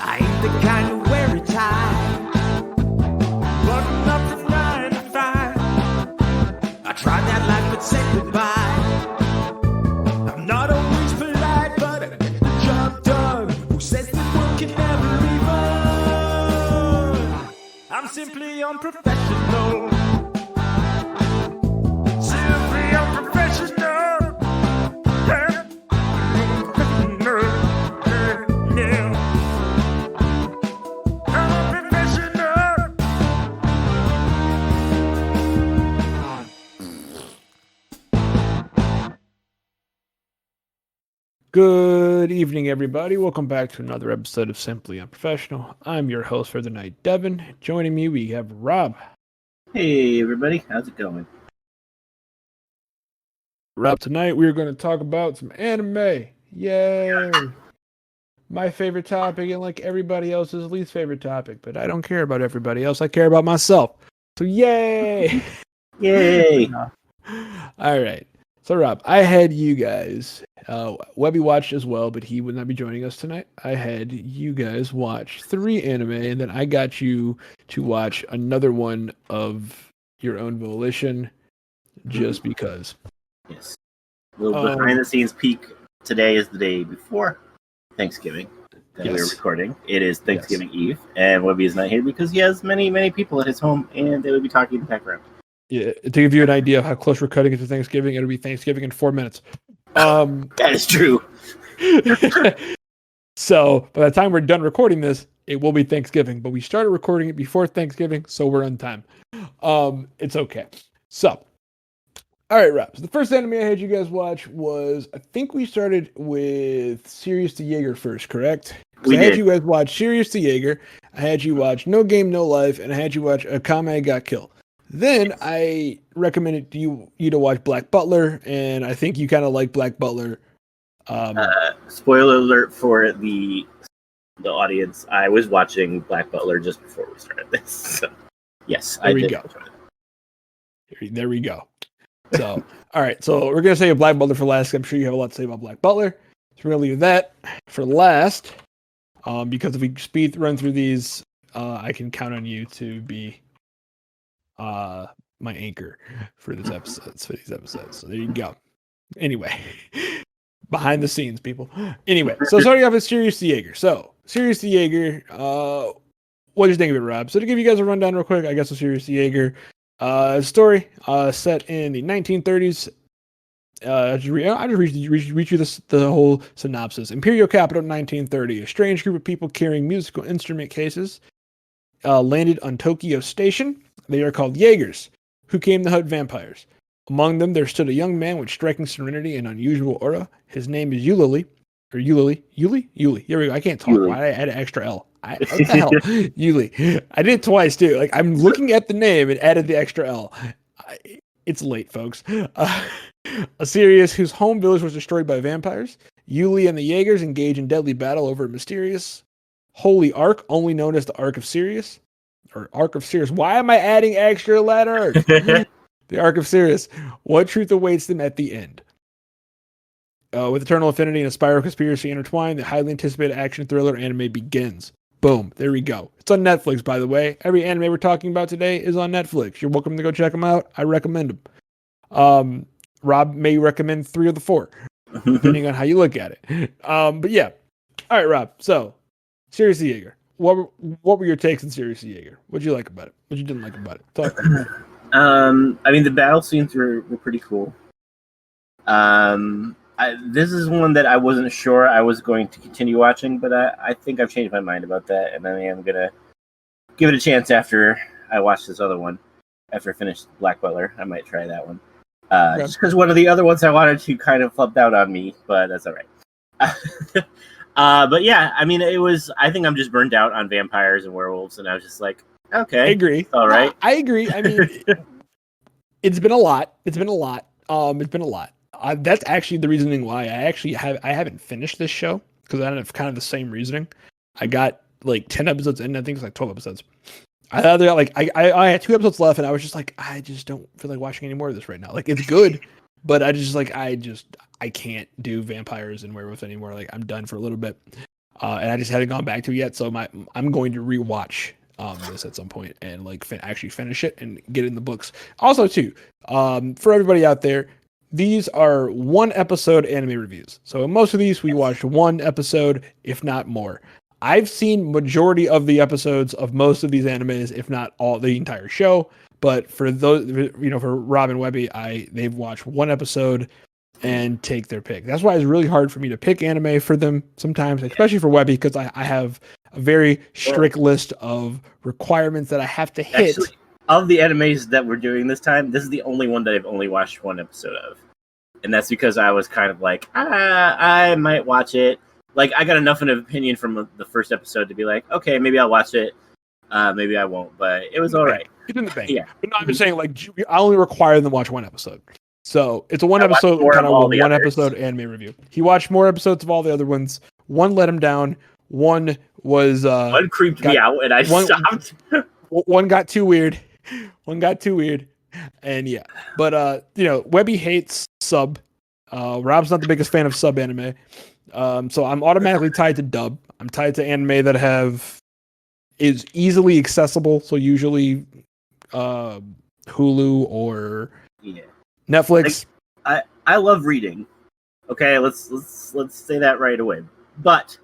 I ain't the kind to wear a tie, button up from 9 to 5. I tried that life but said goodbye. I'm not always polite, but I get the job done. Who says that work can never be fun? I'm simply unprofessional. Simply unprofessional. Yeah. Good evening, everybody. Welcome back to another episode of Simply Unprofessional. I'm your host for the night, Devin. Joining me, we have Rob. Hey, everybody. How's it going? Rob, tonight we are going to talk about some anime. Yay! My favorite topic and like everybody else's least favorite topic, but I don't care about everybody else. I care about myself. So yay! Yay! All right. So Rob, I had you guys, Webby watched as well, but he would not be joining us tonight. I had you guys watch 3 anime, and then I got you to watch another one of your own volition, just because. Yes. A little behind the scenes peek. Today is the day before Thanksgiving that we're recording. It is Thanksgiving Eve, and Webby is not here because he has many, many people at his home, and they will be talking in the background. Yeah, to give you an idea of how close we're cutting into Thanksgiving, it'll be Thanksgiving in 4 minutes. That is true. So by the time we're done recording this, it will be Thanksgiving. But we started recording it before Thanksgiving, so we're on time. It's okay. So, all right, Rob. So the first anime I had you guys watch was, I think we started with Sirius the Jaeger first, correct? We I had did. you guys watch Sirius the Jaeger. I had you watch No Game, No Life, and I had you watch Akame Got Killed. Then I recommended you to watch Black Butler, and I think you kind of like Black Butler. Spoiler alert for the audience. I was watching Black Butler just before we started this. So, yes, There I we did. go. There we go. So, all right. So we're going to save Black Butler for last. I'm sure you have a lot to say about Black Butler. So we're going to leave that for last. Because if we speed run through these, I can count on you to be my anchor for these episodes. So there you go. Anyway, behind the scenes, people. Anyway, so starting off with Sirius the Jaeger. So Sirius the Jaeger, what did you think of it, Rob? So to give you guys a rundown real quick, I guess of Sirius the Jaeger, story set in the 1930s. I just read you the whole synopsis. Imperial capital 1930. A strange group of people carrying musical instrument cases landed on Tokyo Station. They are called Jaegers, who came to hunt vampires. Among them, there stood a young man with striking serenity and unusual aura. His name is Yuli. Yuli. Here we go. I can't talk. Yuli. Why did I add an extra L? What the hell? Yuli. I did it twice, too. Like, I'm looking at the name and added the extra L. It's late, folks. A Sirius whose home village was destroyed by vampires. Yuli and the Jaegers engage in deadly battle over a mysterious holy ark, only known as the Ark of Sirius. Or Ark of Sirius. Why am I adding extra letters? The Ark of Sirius. What truth awaits them at the end? With eternal affinity and a spiral conspiracy intertwined, the highly anticipated action thriller anime begins. Boom. There we go. It's on Netflix, by the way. Every anime we're talking about today is on Netflix. You're welcome to go check them out. I recommend them. Rob may recommend 3 of the 4, depending on how you look at it. But yeah. All right, Rob. So, Sirius the Jaeger. What were your takes on Sirius the Jaeger? What did you like about it? What you didn't like about it? Talk to me. I mean, the battle scenes were pretty cool. This is one that I wasn't sure I was going to continue watching, but I think I've changed my mind about that, and I am going to give it a chance after I watch this other one. After I finish Black Butler, I might try that one. Just because one of the other ones I wanted to kind of flubbed out on me, but that's all right. But yeah, I mean, I think I'm just burned out on vampires and werewolves, and I was just like, okay. I agree. All right. I agree. I mean, it's been a lot. That's actually the reasoning why I haven't finished this show, because I have kind of the same reasoning. I got like 10 episodes in, I think it's like 12 episodes. I had 2 episodes left, and I was just like, I just don't feel like watching any more of this right now. Like, it's good, but I can't do vampires and werewolves anymore. Like, I'm done for a little bit. and I just haven't gone back to it yet. So I'm going to rewatch this at some point and like actually finish it and get it in the books. Also, too, for everybody out there, these are 1 episode anime reviews. So in most of these, we watch 1 episode, if not more. I've seen majority of the episodes of most of these animes, if not all the entire show. But for those, for Rob and Webby, they've watched 1 episode and take their pick. That's why it's really hard for me to pick anime for them sometimes, especially for Webby, because I have a very strict list of requirements that I have to hit. Actually, of the animes that we're doing this time, this is the only one that I've only watched 1 episode of. And that's because I was kind of like, I might watch it. Like, I got enough of an opinion from the first episode to be like, okay, maybe I'll watch it. Maybe I won't, but it was all right. It's in the bank. Yeah. But no, I'm just saying, like, I only require them to watch 1 episode. So it's a 1 episode, kind of 1 episode anime review. He watched more episodes of all the other ones. 1 let him down. 1 was... 1 creeped me out, and I stopped. 1 got too weird. 1 got too weird. And yeah. But, Webby hates sub. Rob's not the biggest fan of sub anime. So I'm automatically tied to dub. I'm tied to anime that is easily accessible. So usually Hulu or Netflix. Like, I love reading. Okay, let's say that right away. But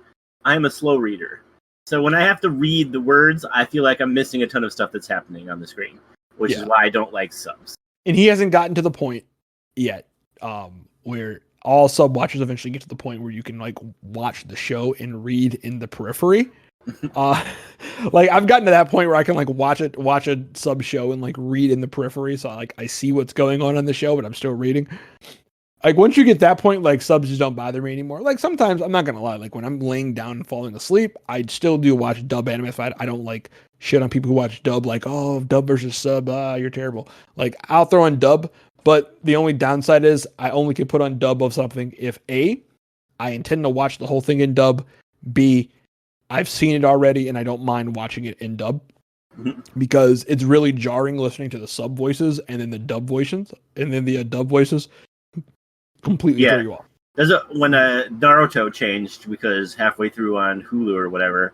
I'm a slow reader. So when I have to read the words, I feel like I'm missing a ton of stuff that's happening on the screen, which is why I don't like subs. And he hasn't gotten to the point yet where all sub watchers eventually get to the point where you can like watch the show and read in the periphery. Like I've gotten to that point where I can like watch a sub show and like read in the periphery. So like I see what's going on in the show, but I'm still reading. Like once you get that point, like subs just don't bother me anymore. Like sometimes I'm not gonna lie, like when I'm laying down and falling asleep, I still do watch dub anime. If I don't like shit on people who watch dub, like, oh, dub versus sub, you're terrible. Like I'll throw on dub, but the only downside is I only can put on dub of something if A, I intend to watch the whole thing in dub, B, I've seen it already and I don't mind watching it in dub. Because it's really jarring listening to the sub voices and then the dub voices, and then the dub voices completely throw you off. When Naruto changed, because halfway through on Hulu or whatever,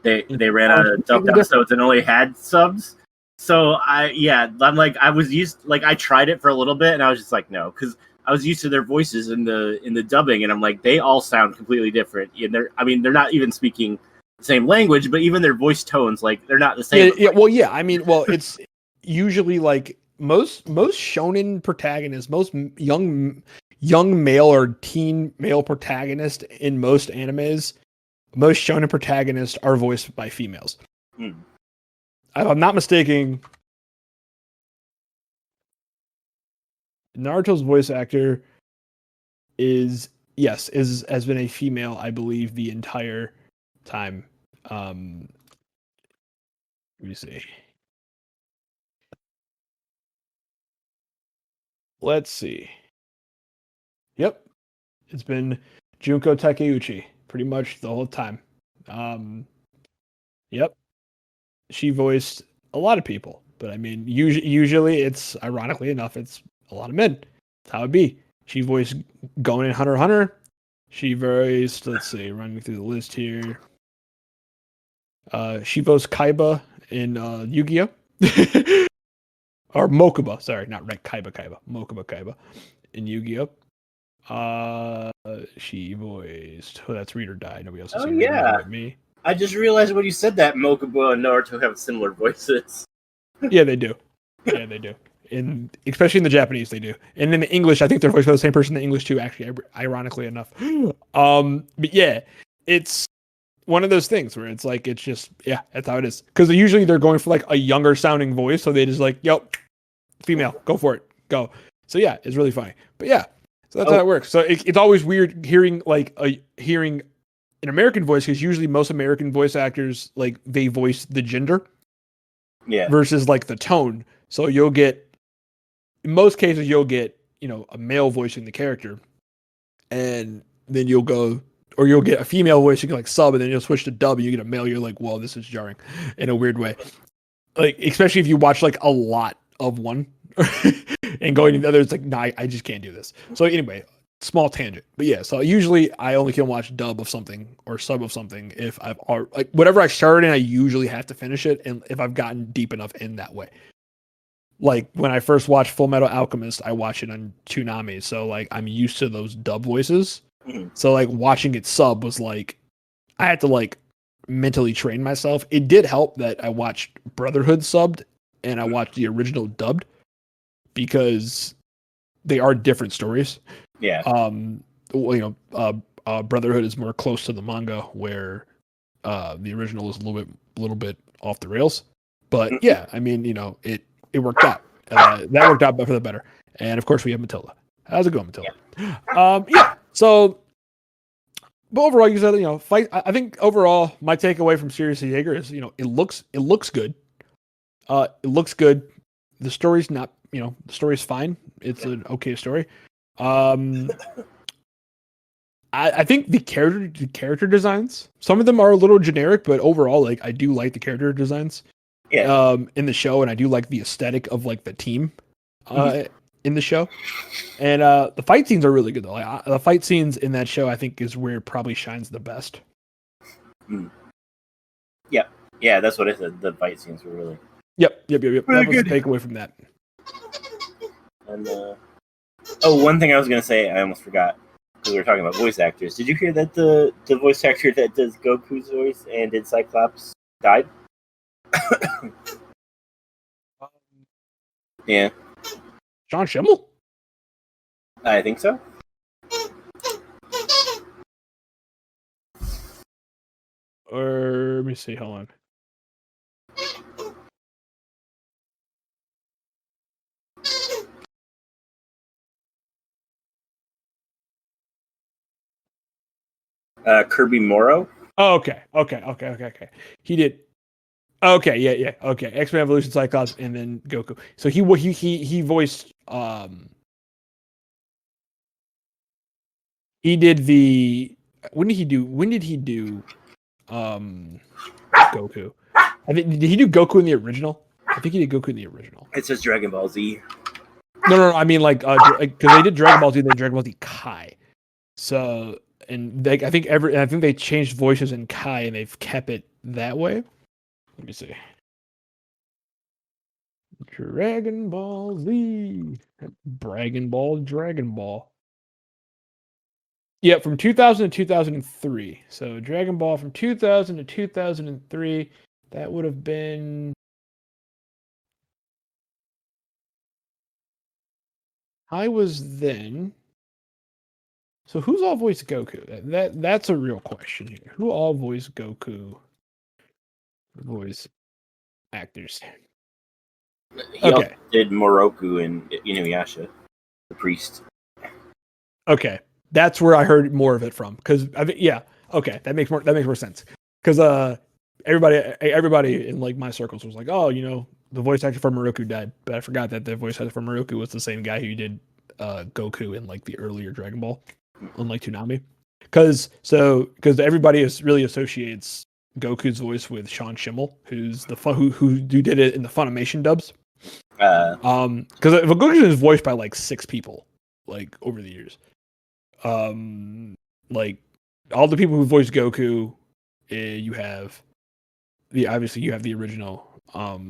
they ran out of dubbed episodes and only had subs. So I'm like, I tried it for a little bit and I was just like, no, because I was used to their voices in the dubbing, and I'm like, they all sound completely different. And they're not even speaking the same language, but even their voice tones, like they're not the same. It's usually like most shonen protagonists, most young male or teen male protagonist in most animes, most shonen protagonists are voiced by females. If I'm not mistaken, Naruto's voice actor has been a female, I believe, the entire time. Let me see. Let's see. Yep. It's been Junko Takeuchi pretty much the whole time. Yep. She voiced a lot of people, but I mean, usually it's, ironically enough, it's a lot of men. That's how it be. She voiced Gon in Hunter x Hunter. She voiced, let's see, running through the list here. She voiced Kaiba in Yu-Gi-Oh! Or Mokuba, sorry, not right, Kaiba. Mokuba in Yu-Gi-Oh! She voiced, that's Read or Die. Nobody else has seen Read or Die but me. I just realized when you said that Mokuba and Naruto have similar voices. Yeah, they do. Especially in the Japanese, they do. And in the English, I think they're voiced by the same person in the English too, actually, ironically enough. But yeah, it's one of those things where it's like, it's just, yeah, that's how it is. Because usually they're going for like a younger sounding voice, so they just like, yep, female, go for it, go. So yeah, it's really funny. But yeah, so that's how it works. So it's always weird hearing an American voice, because usually most American voice actors, like, they voice the gender versus like the tone. So in most cases you'll get a male voicing the character, and then you'll get a female voicing like sub, and then you'll switch to dub and you get a male. You're like, whoa, this is jarring in a weird way. Like, especially if you watch like a lot of one and going to the other, it's like, nah, I just can't do this. So anyway, small tangent, but yeah. So usually I only can watch dub of something or sub of something if I've like whatever I started in, I usually have to finish it, and if I've gotten deep enough in that way. Like when I first watched Full Metal Alchemist, I watched it on Toonami, so like I'm used to those dub voices. So like watching it sub was like I had to like mentally train myself. It did help that I watched Brotherhood subbed and I watched the original dubbed because they are different stories. Yeah. Brotherhood is more close to the manga, where the original is a little bit off the rails. But yeah, I mean, it worked out. That worked out for the better. And of course, we have Matilda. How's it going, Matilda? Yeah. So, but overall, you said fight. I think overall, my takeaway from Serious Jaeger is it looks good. It looks good. The story's not the story's fine. It's an okay story. I think the character designs, some of them are a little generic, but overall, like I do like the character designs. Yeah. In the show, and I do like the aesthetic of like the team in the show. And the fight scenes are really good though. Like, the fight scenes in that show, I think, is where it probably shines the best. Yep. Yeah, that's what I said. The fight scenes were really. Yep. Really that was good. the takeaway from that. And one thing I was gonna say, I almost forgot because we were talking about voice actors. Did you hear that the voice actor that does Goku's voice and did Cyclops died? Yeah. Sean Schimmel? I think so. Or let me see. Hold on. Kirby Morrow. Oh, okay. He did. Okay, yeah. Okay, X-Men Evolution, Cyclops, and then Goku. So he voiced. He did the. When did he do? Goku. I think did he do Goku in the original? I think he did Goku in the original. It says Dragon Ball Z. No. I mean, like, because they did Dragon Ball Z, they did Dragon Ball Z Kai. So, and I think they changed voices in Kai, and they've kept it that way. Let me see. Dragon Ball Z. Dragon Ball. Yeah, from 2000 to 2003. So Dragon Ball from 2000 to 2003. That would have been. I was then. So who's all voiced Goku? That's a real question here. Who all voiced Goku? Voice actors. He also did Moroku and Inuyasha, the priest. Okay, that's where I heard more of it from. Because okay, that makes more sense. Because everybody in like my circles was like, oh, the voice actor for Moroku died, but I forgot that the voice actor for Moroku was the same guy who did Goku in like the earlier Dragon Ball, unlike Toonami. Because everybody really associates Goku's voice with Sean Schimmel, who's who did it in the Funimation dubs. Because Goku is voiced by like 6 people, like over the years. Like all the people who voiced Goku, you have the original Masako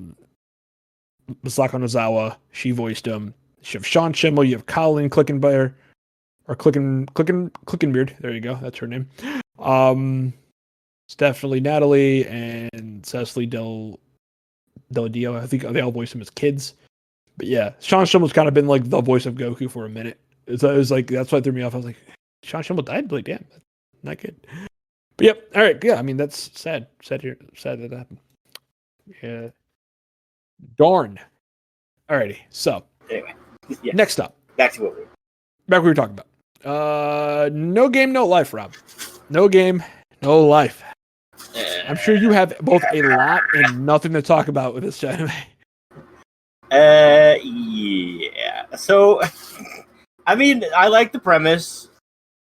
Nozawa. She voiced him. You have Sean Schimmel. You have Colin Clickenbeard or Clickenbeard. There you go. That's her name. It's definitely Natalie and Cecily Del Dio. I think they all voiced him as kids. But yeah, Sean Schimmel's kind of been like the voice of Goku for a minute. It was like that's why it threw me off. I was like, Sean Schimmel died? Like, damn, that's not good. But yep, all right, yeah. I mean, that's sad. Sad that happened. Yeah. Darn. Alrighty. So anyway, next up, back to what we were talking about. No game, no life, Rob. No game, no life. I'm sure you have both a lot and nothing to talk about with this anime. Yeah. So, I mean, I like the premise.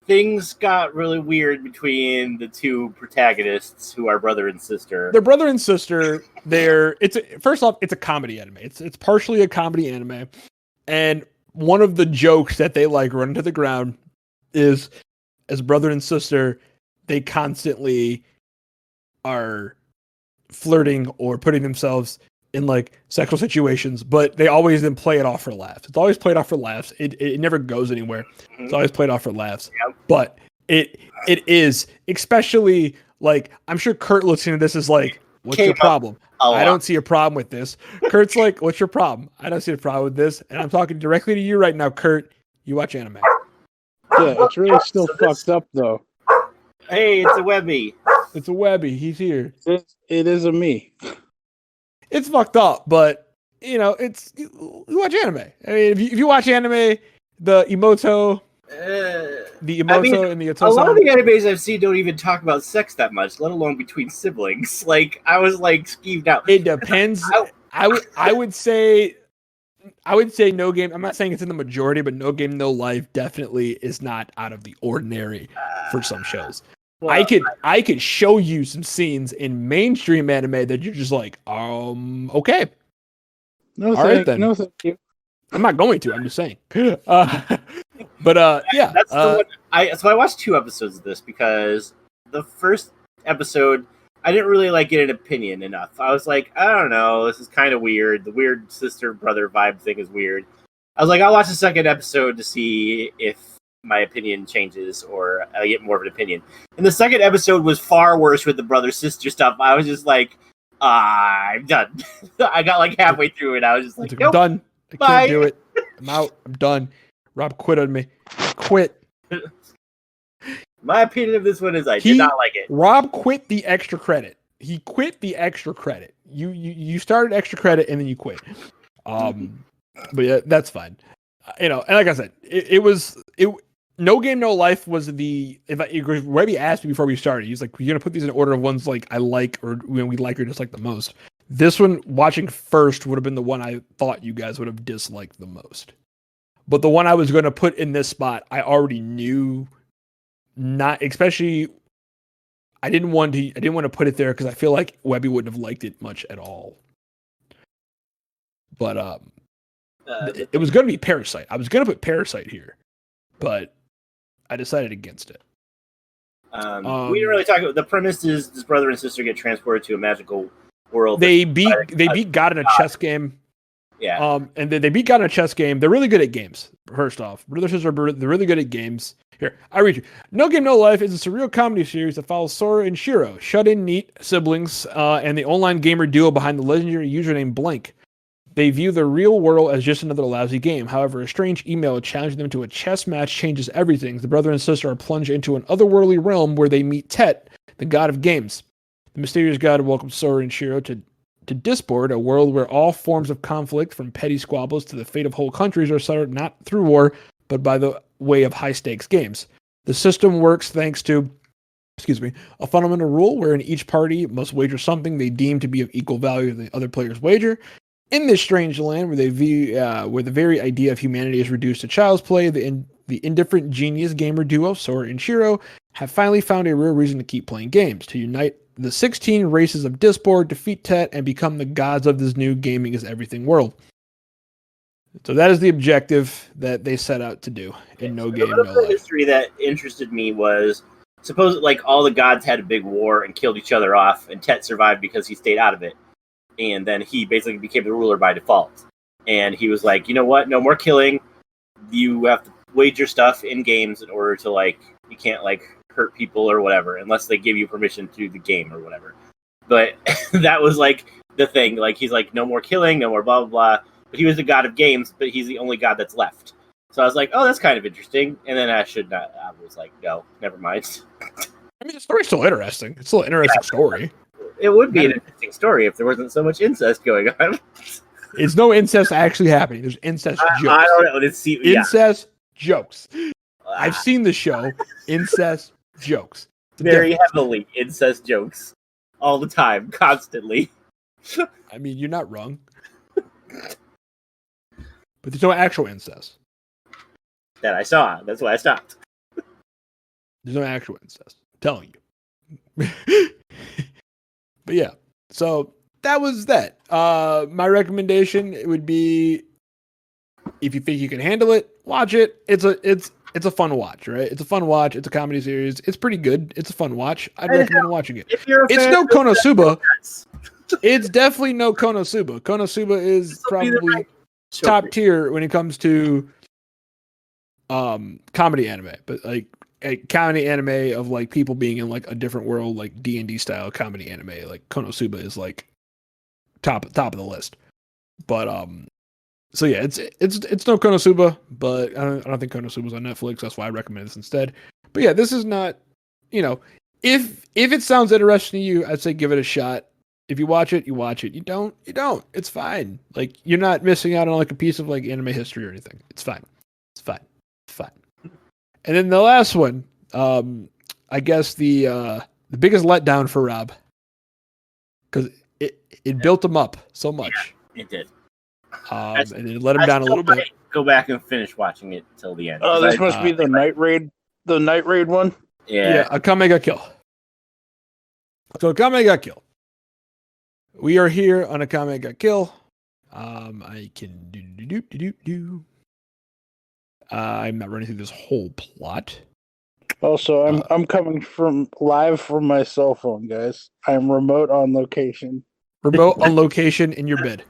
Things got really weird between the two protagonists, who are brother and sister. They're brother and sister. First off, it's a comedy anime. It's partially a comedy anime, and one of the jokes that they like run into the ground is as brother and sister, they constantly are flirting or putting themselves in like sexual situations, but they always then play it off for laughs. It's always played off for laughs. It never goes anywhere. It's always played off for laughs. Yep. But it is, especially like, I'm sure Kurt listening to this is like, what's your problem? I don't see a problem with this. Kurt's like, what's your problem? I don't see a problem with this. And I'm talking directly to you right now, Kurt. You watch anime. Yeah, it's really still fucked up though. Hey, it's a Webby. It's a Webby. He's here. It is a me. It's fucked up, but you know, it's you watch anime. I mean, if you watch anime, the Emoto and the Otosan. A lot of the animes I've seen don't even talk about sex that much, let alone between siblings. Like, I was like skeeved out. It depends. I would say No Game. I'm not saying it's in the majority, but No Game No Life definitely is not out of the ordinary for some shows. Well, I could show you some scenes in mainstream anime that you're just like, okay. No, All right, then. No, thank you. I'm not going to. I'm just saying. Yeah. That's the one. So I watched 2 episodes of this because the first episode I didn't really like get an opinion enough. I was like, I don't know, this is kind of weird. The weird sister brother vibe thing is weird. I was like, I'll watch the second episode to see if my opinion changes or I get more of an opinion. And the second episode was far worse with the brother sister stuff. I was just like, I'm done. I got like halfway through it. I was just like, I'm done. I Bye. can't do it. I'm out. I'm done. Rob quit on me. Quit. My opinion of this one is I did not like it. Rob quit the extra credit. He quit the extra credit. You started extra credit and then you quit. But yeah, that's fine. You know, and like I said, it was No Game No Life was Webby asked me before we started. He's like, "You're gonna put these in order of ones like I like or when we like or dislike the most." This one, watching first, would have been the one I thought you guys would have disliked the most. But the one I was going to put in this spot, I already knew. Not especially. I didn't want to put it there because I feel like Webby wouldn't have liked it much at all. But it was going to be Parasite. I was going to put Parasite here, but I decided against it. We didn't really talk about the premise. Is this brother and sister get transported to a magical world? They beat God in a chess game. Yeah. And they beat God in a chess game. They're really good at games. First off, brother and sister, they're really good at games. Here, I read you. No Game No Life is a surreal comedy series that follows Sora and Shiro, shut-in neat siblings, and the online gamer duo behind the legendary username Blank. They view the real world as just another lousy game. However, a strange email challenging them to a chess match changes everything. The brother and sister are plunged into an otherworldly realm where they meet Tet, the god of games. The mysterious god welcomes Sora and Shiro to Disboard, a world where all forms of conflict, from petty squabbles to the fate of whole countries, are settled not through war, but by the way of high-stakes games. The system works thanks to, a fundamental rule wherein each party must wager something they deem to be of equal value to the other player's wager. In this strange land where where the very idea of humanity is reduced to child's play, the indifferent genius gamer duo, Sora and Shiro, have finally found a real reason to keep playing games, to unite the 16 races of Disboard, defeat Tet, and become the gods of this new gaming is everything world. So that is the objective that they set out to do in No Game No Life. History that interested me was, suppose like all the gods had a big war and killed each other off, and Tet survived because he stayed out of it. And then he basically became the ruler by default. And he was like, you know what? No more killing. You have to wager stuff in games in order to, like, you can't, like, hurt people or whatever, unless they give you permission to do the game or whatever. But that was, like, the thing. Like, he's like, no more killing, no more blah, blah, blah. But he was the god of games, but he's the only god that's left. So I was like, oh, that's kind of interesting. And then I was like, no, never mind. I mean, the story's still interesting. It's still an interesting story. It would be an interesting story if there wasn't so much incest going on. It's no incest actually happening. There's incest jokes. I don't know. Incest jokes. I've seen the show. Incest jokes. Very heavily incest jokes. All the time. Constantly. I mean, you're not wrong. But there's no actual incest. That I saw. That's why I stopped. There's no actual incest. I'm telling you. But yeah, so that was that. My recommendation would be, if you think you can handle it, watch it. It's it's a fun watch, right? It's a fun watch. It's a comedy series. It's pretty good. It's a fun watch. I'd recommend watching it. If you're a It's fan no of Konosuba. Yes. It's definitely no Konosuba. Konosuba is This'll be the probably right top show. tier when it comes to comedy anime, but like a comedy anime of like people being in like a different world, like D&D style comedy anime. Like Konosuba is like top of the list. But so yeah, it's no Konosuba, but I don't think Konosuba's on Netflix. That's why I recommend this instead. But yeah, this is not, if it sounds interesting to you, I'd say give it a shot. If you watch it, you watch it. You don't. It's fine. Like you're not missing out on like a piece of like anime history or anything. It's fine. It's fine. It's fine. And then the last one, I guess the biggest letdown for Rob, because it built him up so much. Yeah, it did. And it let him down a little bit. Go back and finish watching it till the end. Oh, this must be the night raid. The night raid one. Yeah. Akame ga Kill. So Akame ga Kill. We are here on Akame ga Kill. I can do. I'm not running through this whole plot. Also, I'm coming from live from my cell phone, guys. I'm remote on location. Remote on location in your bed.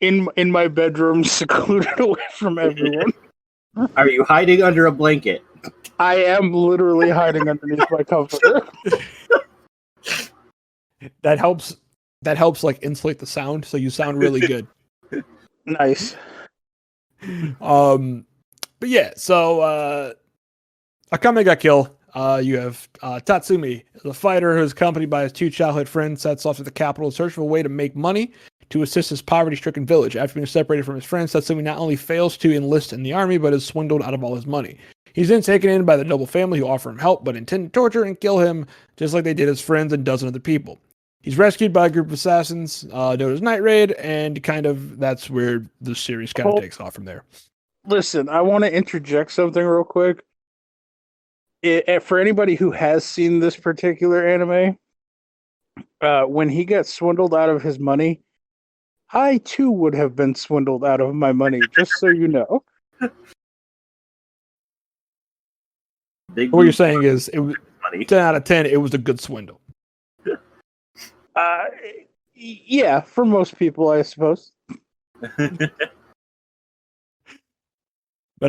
In my bedroom, secluded away from everyone. Are you hiding under a blanket? I am literally hiding underneath my comforter. That helps like insulate the sound, so you sound really good. Nice. But yeah, so Akame ga Kill. You have Tatsumi, the fighter who is accompanied by his two childhood friends, sets off to the capital in search of a way to make money to assist his poverty-stricken village. After being separated from his friends, Tatsumi not only fails to enlist in the army, but is swindled out of all his money. He's then taken in by the noble family who offer him help, but intend to torture and kill him, just like they did his friends and a dozen other people. He's rescued by a group of assassins known as Night Raid, and kind of that's where the series kind of takes off from there. Listen, I want to interject something real quick. For anybody who has seen this particular anime, when he gets swindled out of his money, I too would have been swindled out of my money, just so you know. What you're saying is, it was Money. 10 out of 10, it was a good swindle. Yeah, for most people, I suppose. But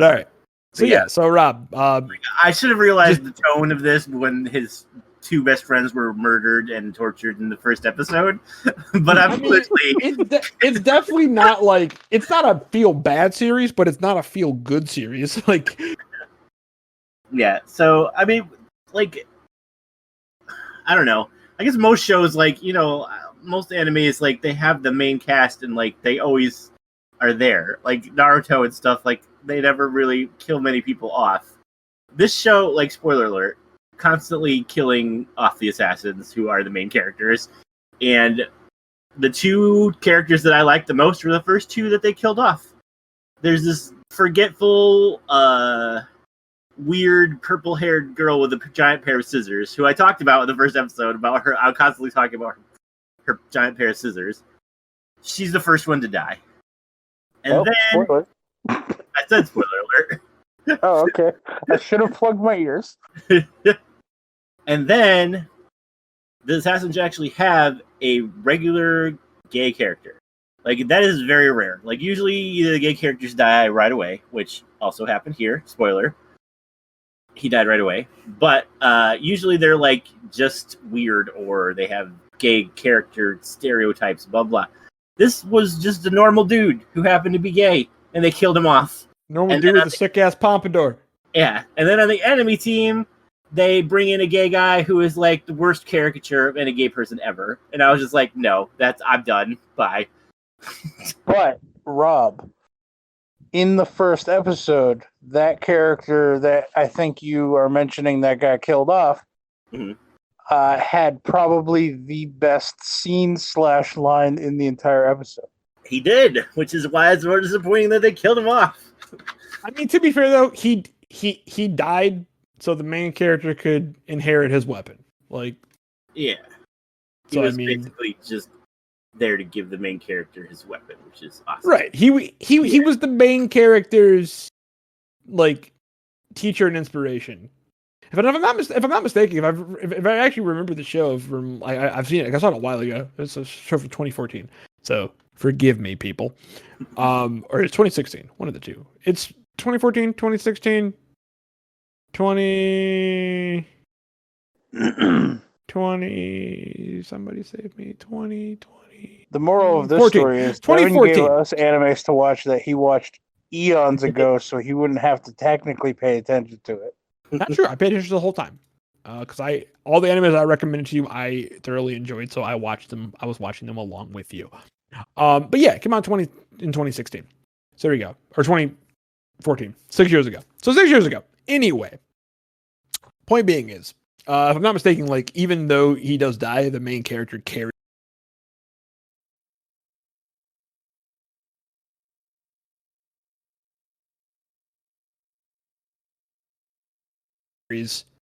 all right. So yeah, so Rob, I should have realized the tone of this when his two best friends were murdered and tortured in the first episode. But it's definitely not like, it's not a feel bad series, but it's not a feel good series. Like, yeah. So I mean, like, I don't know. I guess most shows, like, most animes, like, they have the main cast and like they always are there. Like Naruto and stuff, like they never really kill many people off. This show, like, spoiler alert, constantly killing off the assassins who are the main characters. And the two characters that I liked the most were the first two that they killed off. There's this forgetful, weird purple-haired girl with a giant pair of scissors, who I talked about in the first episode, about her. I'm constantly talking about her giant pair of scissors. She's the first one to die. And then... Spoiler. I said spoiler alert. Oh, okay. I should have plugged my ears. And then the assassins actually have a regular gay character. Like, that is very rare. Like, usually the gay characters die right away, which also happened here. Spoiler. He died right away. But usually they're, like, just weird, or they have gay character stereotypes, blah, blah. This was just a normal dude who happened to be gay, and they killed him off. normal dude with a sick-ass pompadour. Yeah, and then on the enemy team, they bring in a gay guy who is like the worst caricature of any gay person ever. And I was just like, no, I'm done. Bye. But, Rob, in the first episode, that character that I think you are mentioning that got killed off had probably the best scene/line in the entire episode. He did, which is why it's more disappointing that they killed him off. I mean, to be fair though, he died so the main character could inherit his weapon. Like, yeah, he was basically just there to give the main character his weapon, which is awesome. Right. He was the main character's like teacher and inspiration. If I'm not mistaken, if I actually remember the show from I've seen it. Like, I saw it a while ago. It's a show from 2014. So forgive me, people. Or it's 2016. One of the two. It's 2014, 2016, 20. 20. Somebody save me. 2020. The moral of this 14. story is Devin gave 2014. us animes to watch that he watched eons ago, so he wouldn't have to technically pay attention to it. Not true. I paid attention the whole time. Because all the animes I recommended to you, I thoroughly enjoyed, so I watched them. I was watching them along with you. But yeah, it came out in 2016. So there you go. Or 2014. 6 years ago. So 6 years ago. Anyway, point being is, if I'm not mistaken, like, even though he does die, the main character carries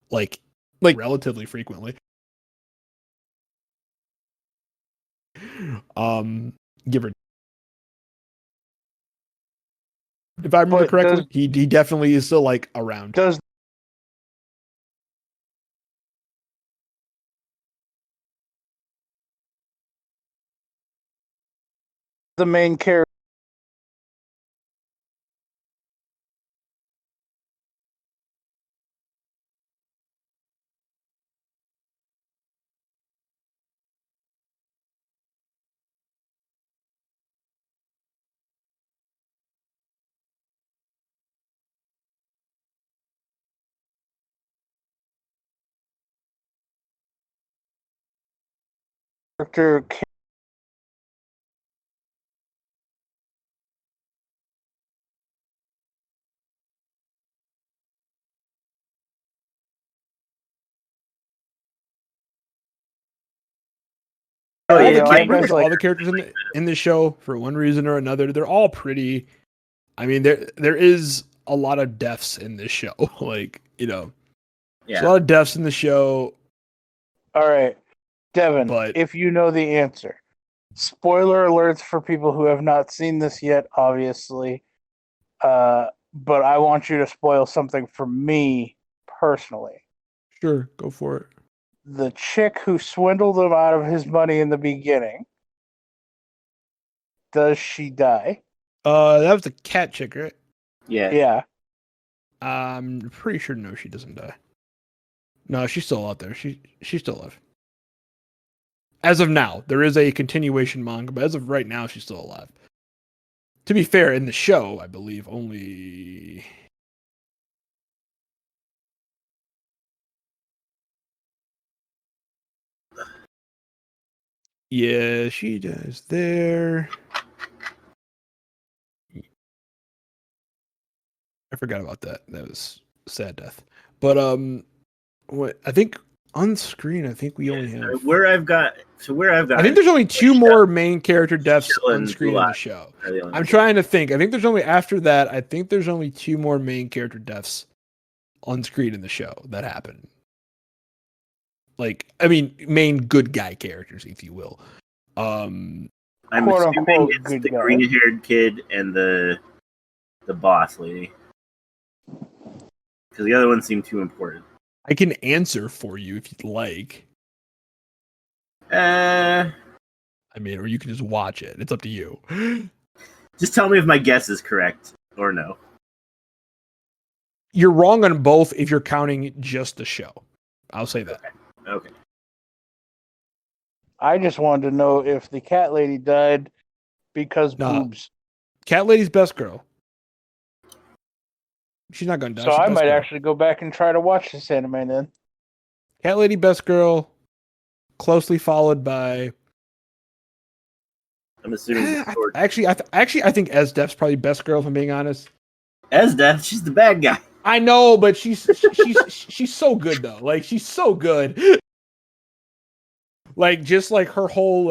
like relatively frequently. Give or if I remember correctly, he definitely is still like around. Does the main character Oh, all yeah, the, like- pretty much all the characters in the show, for one reason or another, they're all pretty. I mean, there is a lot of deaths in this show. Like, you know, there's a lot of deaths in the show. All right, Devin, But- if you know the answer. Spoiler alerts for people who have not seen this yet, obviously. But I want you to spoil something for me personally. Sure, go for it. The chick who swindled him out of his money in the beginning, does she die? That was the cat chick, right? Yeah. Yeah. I'm pretty sure no, she doesn't die. No, she's still out there. She's still alive. As of now, there is a continuation manga, but as of right now, she's still alive. To be fair, in the show, I believe only. Yeah, she dies there. I forgot about that. That was a sad death. But what I think on screen, I think we only have. Where I've got. I think there's only two more main character deaths on Shillin's screen in the alive. show. Are the only I'm two. trying to think. I think there's only after that. I think there's only two more main character deaths on screen in the show that happen. Like, I mean, main good guy characters, if you will. I'm quote, assuming unquote, it's good the guy. green-haired kid and the boss lady. Because the other one seemed too important. I can answer for you if you'd like. Uh, I mean, or you can just watch it. It's up to you. just tell me if my guess is correct or no. You're wrong on both if you're counting just the show. I'll say that. Okay. I just wanted to know if the cat lady died because No. boobs. Cat Lady's best girl. She's not gonna die. So She's I best might girl. actually go back and try to watch this anime then. Cat Lady, best girl, closely followed by. I'm assuming the sword. Actually, I think Esdef's probably best girl. If I'm being honest. Esdeath, she's the bad guy. I know, but she's so good though. Like, she's so good. Like, just like her whole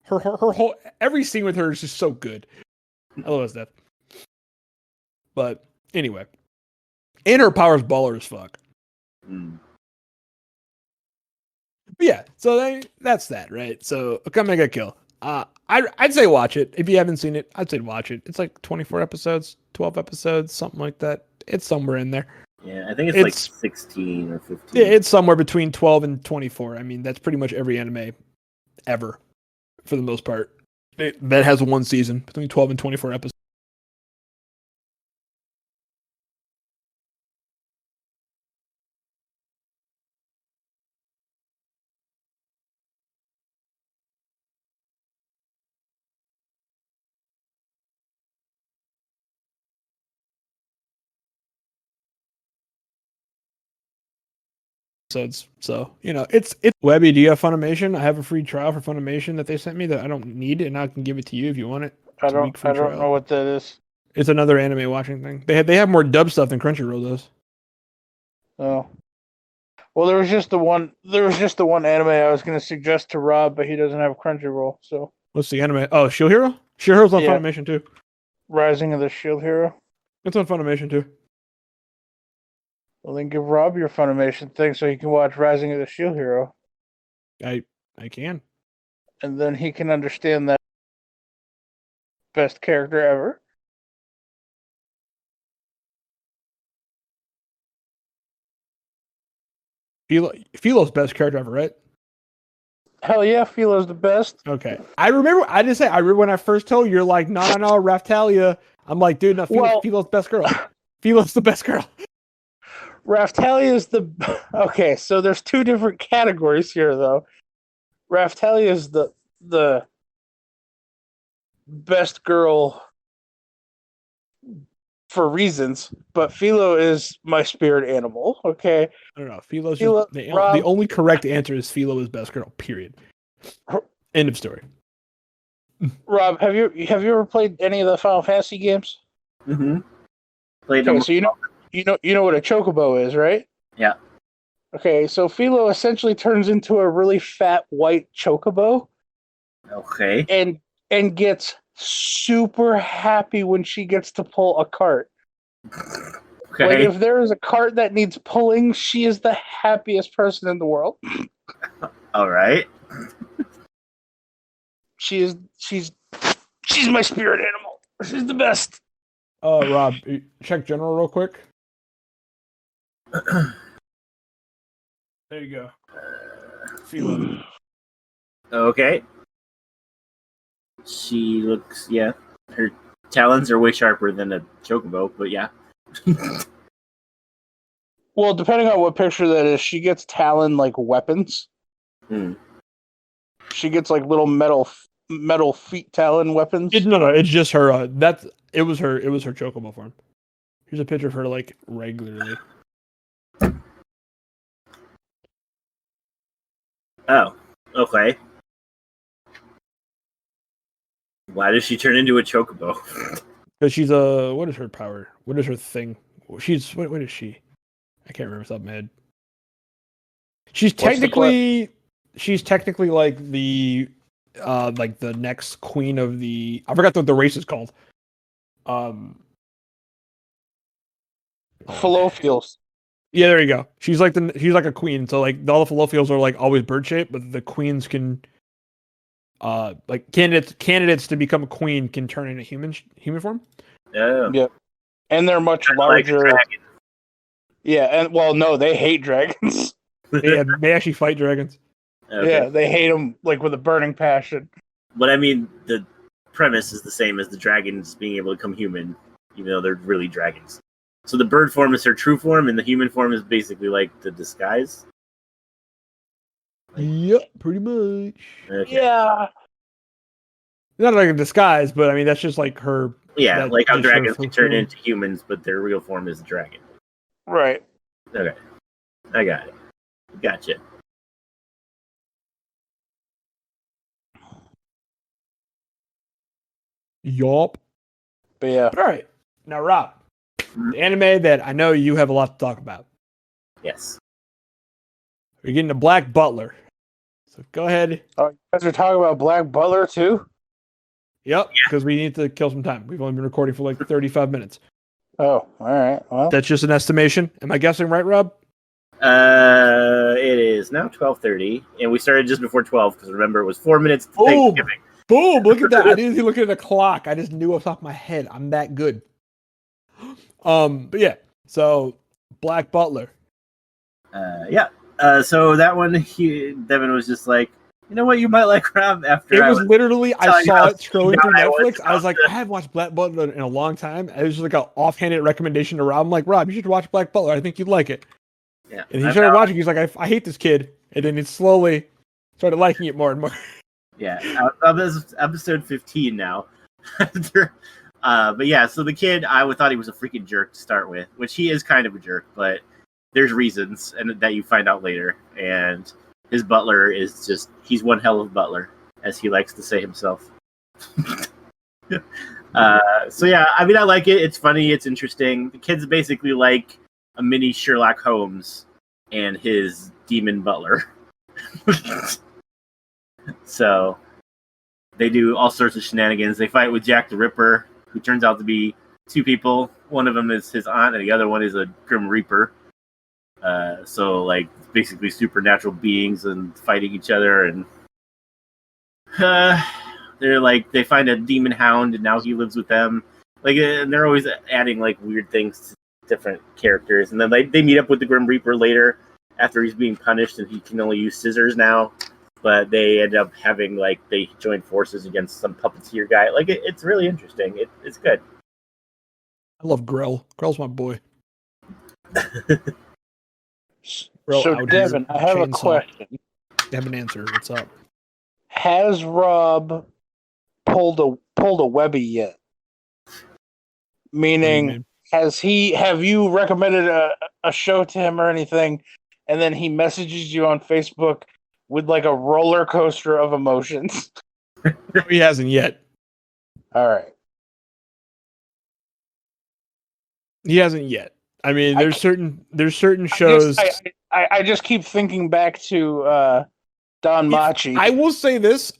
her whole every scene with her is just so good. I love Esdef. But anyway, and her power's baller as fuck. Mm. But yeah, so that's that, right? So Akame Mega Kill. I'd say watch it. If you haven't seen it, I'd say watch it. It's like 24 episodes, 12 episodes, something like that. It's somewhere in there. Yeah, I think it's like 16 or 15. Yeah, it's somewhere between 12 and 24. I mean, that's pretty much every anime ever, for the most part. That has one season, between 12 and 24 episodes. So, it's Webby. Do you have Funimation? I have a free trial for Funimation that they sent me that I don't need, and I can give it to you if you want it. I don't know what that is. It's another anime watching thing. They have more dub stuff than Crunchyroll does. Oh. Well, there was just the one anime I was going to suggest to Rob, but he doesn't have Crunchyroll. So what's the anime? Oh, Shield Hero. Shield Hero's on Yeah. Funimation too. Rising of the Shield Hero. It's on Funimation too. Well, then give Rob your Funimation thing so he can watch Rising of the Shield Hero, I can. and then he can understand that best character ever. Philo's best character ever, right? Hell yeah, Philo's the best. Okay. I remember when I first told you, you're like, no, Raftalia. I'm like, dude, no, Philo's best girl. Philo's the best girl. Raftalia is the okay. So there's two different categories here, though. Raftalia is the best girl for reasons, but Philo is my spirit animal. Okay. I don't know. Philo's Philo, just, the Rob, only correct answer is Philo is best girl. Period. End of story. Rob, have you ever played any of the Final Fantasy games? Mm-hmm. Played Okay, them. so you know what a chocobo is, right? Yeah. Okay, so Philo essentially turns into a really fat white chocobo Okay. and gets super happy when she gets to pull a cart. Okay. Like if there is a cart that needs pulling, she is the happiest person in the world. All right. She's my spirit animal. She's the best. Rob, check general real quick. There you go. Philo. Okay. She looks, yeah. Her talons are way sharper than a chocobo, but yeah. Well, depending on what picture that is, she gets talon like weapons. Hmm. She gets like little metal feet talon weapons. It's just her. It was her chocobo form. Here's a picture of her like regularly. Oh, okay. Why does she turn into a chocobo? Because she's a what is her power? What is her thing? She's what is she? I can't remember off the top of my head. She's technically like the next queen of the. I forgot what the race is called. Falophials. Yeah, there you go. She's like a queen. So like all the Falophials are like always bird shaped, but the queens can like candidates to become a queen can turn into human form. Oh. Yep. And they're much larger. Like yeah, and well, no, they hate dragons. They actually fight dragons. Okay. Yeah, they hate them like with a burning passion. But I mean, the premise is the same as the dragons being able to become human, even though they're really dragons. So the bird form is their true form, and the human form is basically like the disguise. Yep, pretty much. Okay. Yeah. Not like a disguise, but I mean that's just like her. Yeah, like how just dragons her can turn form. into humans, but their real form is a dragon. Right. Okay. I got it. Gotcha. Yup. But yeah. All right. Now, Rob, the anime that I know you have a lot to talk about. Yes. We're getting a Black Butler. So go ahead. Oh, you guys are talking about Black Butler too? Yep, because we need to kill some time. We've only been recording for like 35 minutes. Oh, all right. Well, That's just an estimation. Am I guessing right, Rob? It is now 12:30, and we started just before 12 because remember it was 4 minutes to Boom! Thanksgiving. Boom! Look at that. I didn't even look at the clock. I just knew off the top of my head. I'm that good. But yeah. So Black Butler. Yeah. So that one, Devin was just like, you know what, you might like Rob after It I was literally, I telling you saw how it scrolling down through I was Netflix. I was like, I haven't watched Black Butler in a long time. It was just like an offhanded recommendation to Rob. I'm like, Rob, you should watch Black Butler. I think you'd like it. Yeah. And he started watching. He's like, I hate this kid. And then he slowly started liking it more and more. Yeah. Episode 15 now. But yeah, so the kid, I thought he was a freaking jerk to start with, which he is kind of a jerk, but there's reasons and that you find out later. And his butler is just, he's one hell of a butler, as he likes to say himself. So yeah, I mean, I like it. It's funny. It's interesting. The kid's basically like a mini Sherlock Holmes and his demon butler. So they do all sorts of shenanigans. They fight with Jack the Ripper, who turns out to be two people. One of them is his aunt, and the other one is a Grim Reaper. So like basically supernatural beings and fighting each other, and they're like, they find a demon hound, and now he lives with them. Like, and they're always adding like weird things to different characters, and then they meet up with the Grim Reaper later after he's being punished, and he can only use scissors now. But they end up having like they join forces against some puppeteer guy. Like it's really interesting. It's good. I love Grell. Grell's my boy. So Devin, I have a question. I have an answer. What's up? Has Rob pulled a Webby yet? Meaning, have you recommended a show to him or anything, and then he messages you on Facebook with like a roller coaster of emotions? He hasn't yet. All right. He hasn't yet. I mean, there's certain shows. I just keep thinking back to Don Machi. I will say this.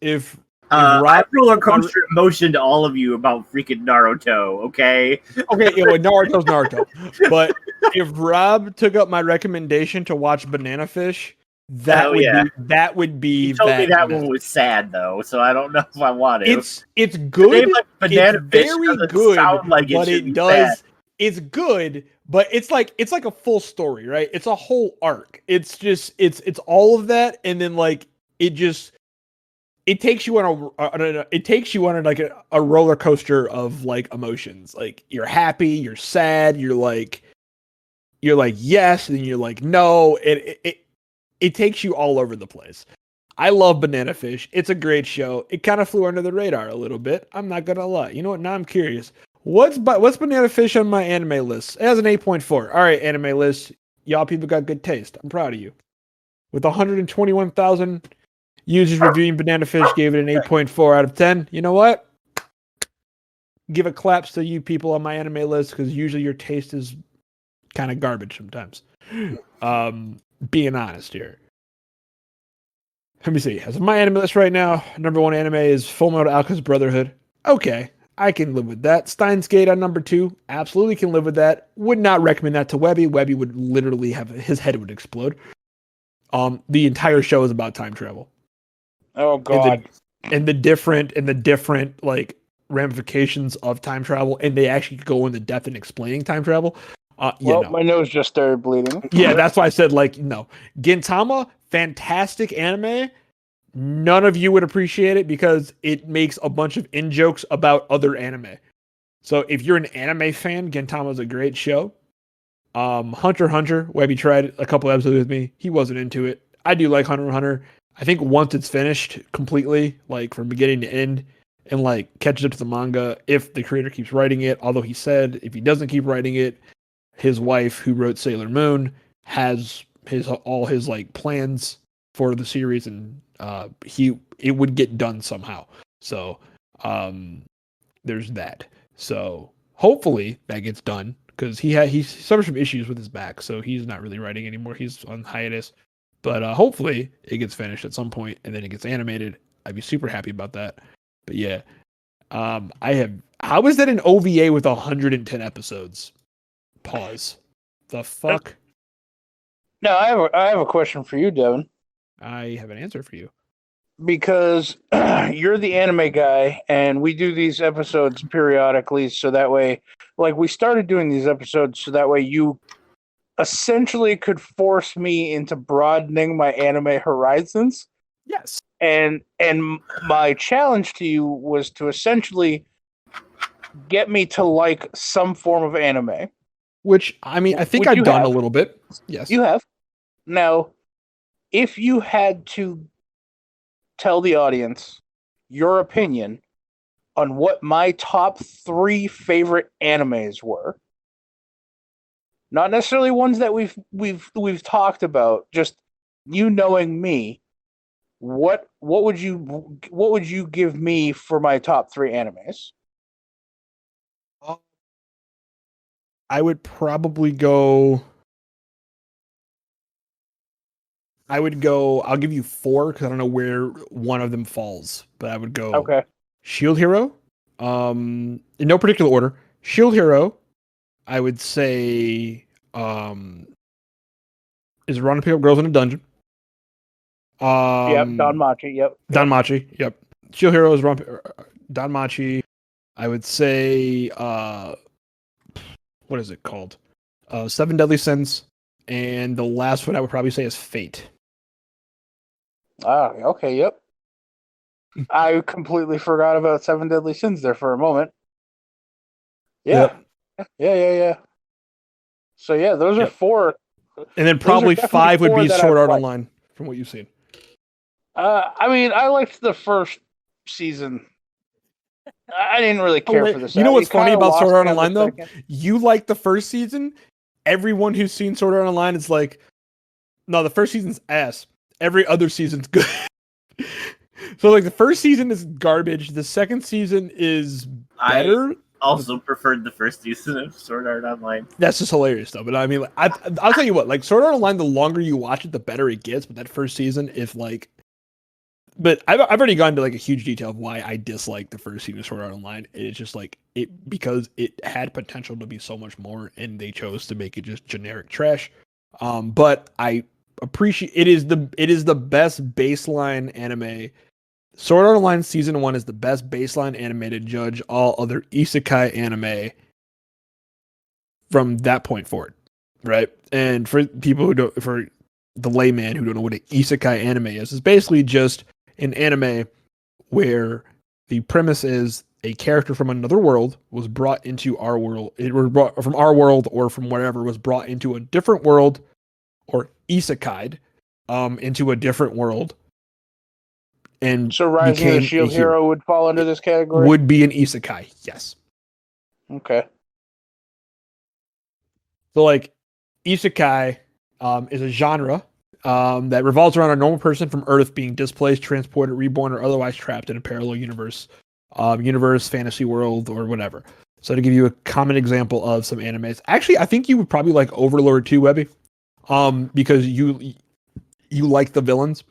If I roller coaster emotion to all of you about freaking Naruto, okay? Okay, Naruto's Naruto. But if Rob took up my recommendation to watch Banana Fish, that would be. You told me that one was sad though, so I don't know if I want it. It's good. Banana Fish very good, like but it does. Sad. It's good, but it's like a full story, right? It's a whole arc. It's just it's all of that, and then like it takes you on like a roller coaster of like emotions. Like you're happy, you're sad, you're like yes, and then you're like no. It takes you all over the place. I love Banana Fish. It's a great show. It kind of flew under the radar a little bit. I'm not gonna lie. You know what? Now I'm curious. What's Banana Fish on my anime list? It has an 8.4. All right, anime list. Y'all people got good taste. I'm proud of you. With 121,000 users reviewing Banana Fish, gave it an 8.4 out of 10. You know what? Give a claps to you people on my anime list, because usually your taste is kind of garbage sometimes. Being honest here. Let me see. As of my anime list right now, number 1 anime is Fullmetal Alchemist Brotherhood. Okay, I can live with that. Steins Gate on number 2. Absolutely can live with that. Would not recommend that to Webby. Webby would literally his head would explode. The entire show is about time travel. Oh God. And the different like ramifications of time travel, and they actually go into depth in explaining time travel. My nose just started bleeding. Yeah, that's why I said no. Gintama, fantastic anime. None of you would appreciate it because it makes a bunch of in-jokes about other anime. So if you're an anime fan, Gintama is a great show. Hunter x Hunter, Webby tried a couple episodes with me. He wasn't into it. I do like Hunter x Hunter. I think once it's finished completely, like from beginning to end, and like catches up to the manga, if the creator keeps writing it, although he said if he doesn't keep writing it, his wife, who wrote Sailor Moon, has all his like plans for the series, and it would get done somehow. So there's that. So hopefully that gets done, because he suffers from issues with his back, so he's not really writing anymore. He's on hiatus. But hopefully it gets finished at some point, and then it gets animated. I'd be super happy about that. But yeah, how is that an OVA with 110 episodes? Pause. The fuck? No, I have a question for you, Devin. I have an answer for you. because you're the anime guy, and we do these episodes periodically, so that way, like, we started doing these episodes so that way you essentially could force me into broadening my anime horizons. Yes. And my challenge to you was to essentially get me to like some form of anime. Which, I mean, I think Which I've you done a have. little bit. Yes. You have. Now, if you had to tell the audience your opinion on what my top 3 favorite animes were, not necessarily ones that we've talked about, just you knowing me, what would you give me for my top 3 animes? I would probably go. I'll give you 4 because I don't know where one of them falls, but I would go Okay. Shield Hero, in no particular order. Shield Hero, I would say, is Run to Pick Up Girls in a Dungeon. Yep, Don Machi. Yep. Danmachi, yep. Shield Hero is Danmachi. I would say, what is it called? 7 Deadly Sins. And the last one I would probably say is Fate. Ah, okay, yep. I completely forgot about 7 Deadly Sins there for a moment. Yeah. Yep. Yeah. So yeah, those are 4. And then probably 5 would 4 be that Sword I've Art liked. Online, from what you've seen. I mean, I liked the first season. I didn't really care for this. You know what's It kinda funny about lost Sword Art me on the Online, though? second. You like the first season. Everyone who's seen Sword Art Online is like, no, the first season's ass. Every other season's good. So, like, the first season is garbage. The second season is better. Also preferred the first season of Sword Art Online. That's just hilarious, though. But I mean, I'll tell you what, like, Sword Art Online, the longer you watch it, the better it gets. But that first season, but I've already gone into like a huge detail of why I dislike the first season of Sword Art Online. It's just like because it had potential to be so much more, and they chose to make it just generic trash. But I appreciate it is the best baseline anime. Sword Art Online season 1 is the best baseline anime to judge all other isekai anime from that point forward, right? And for people who don't, for the layman who don't know what an isekai anime is, it's basically just an anime where the premise is a character from another world was brought into our world. It was brought from our world or from wherever, was brought into a different world or isekai'd into a different world. And So Rising of the became Shield a hero. Hero would fall under this category? Would be an isekai, yes. Okay. So, like, isekai is a genre that revolves around a normal person from Earth being displaced, transported, reborn, or otherwise trapped in a parallel universe, fantasy world, or whatever. So, to give you a common example of some animes, actually, I think you would probably like Overlord too, Webby, because you like the villains.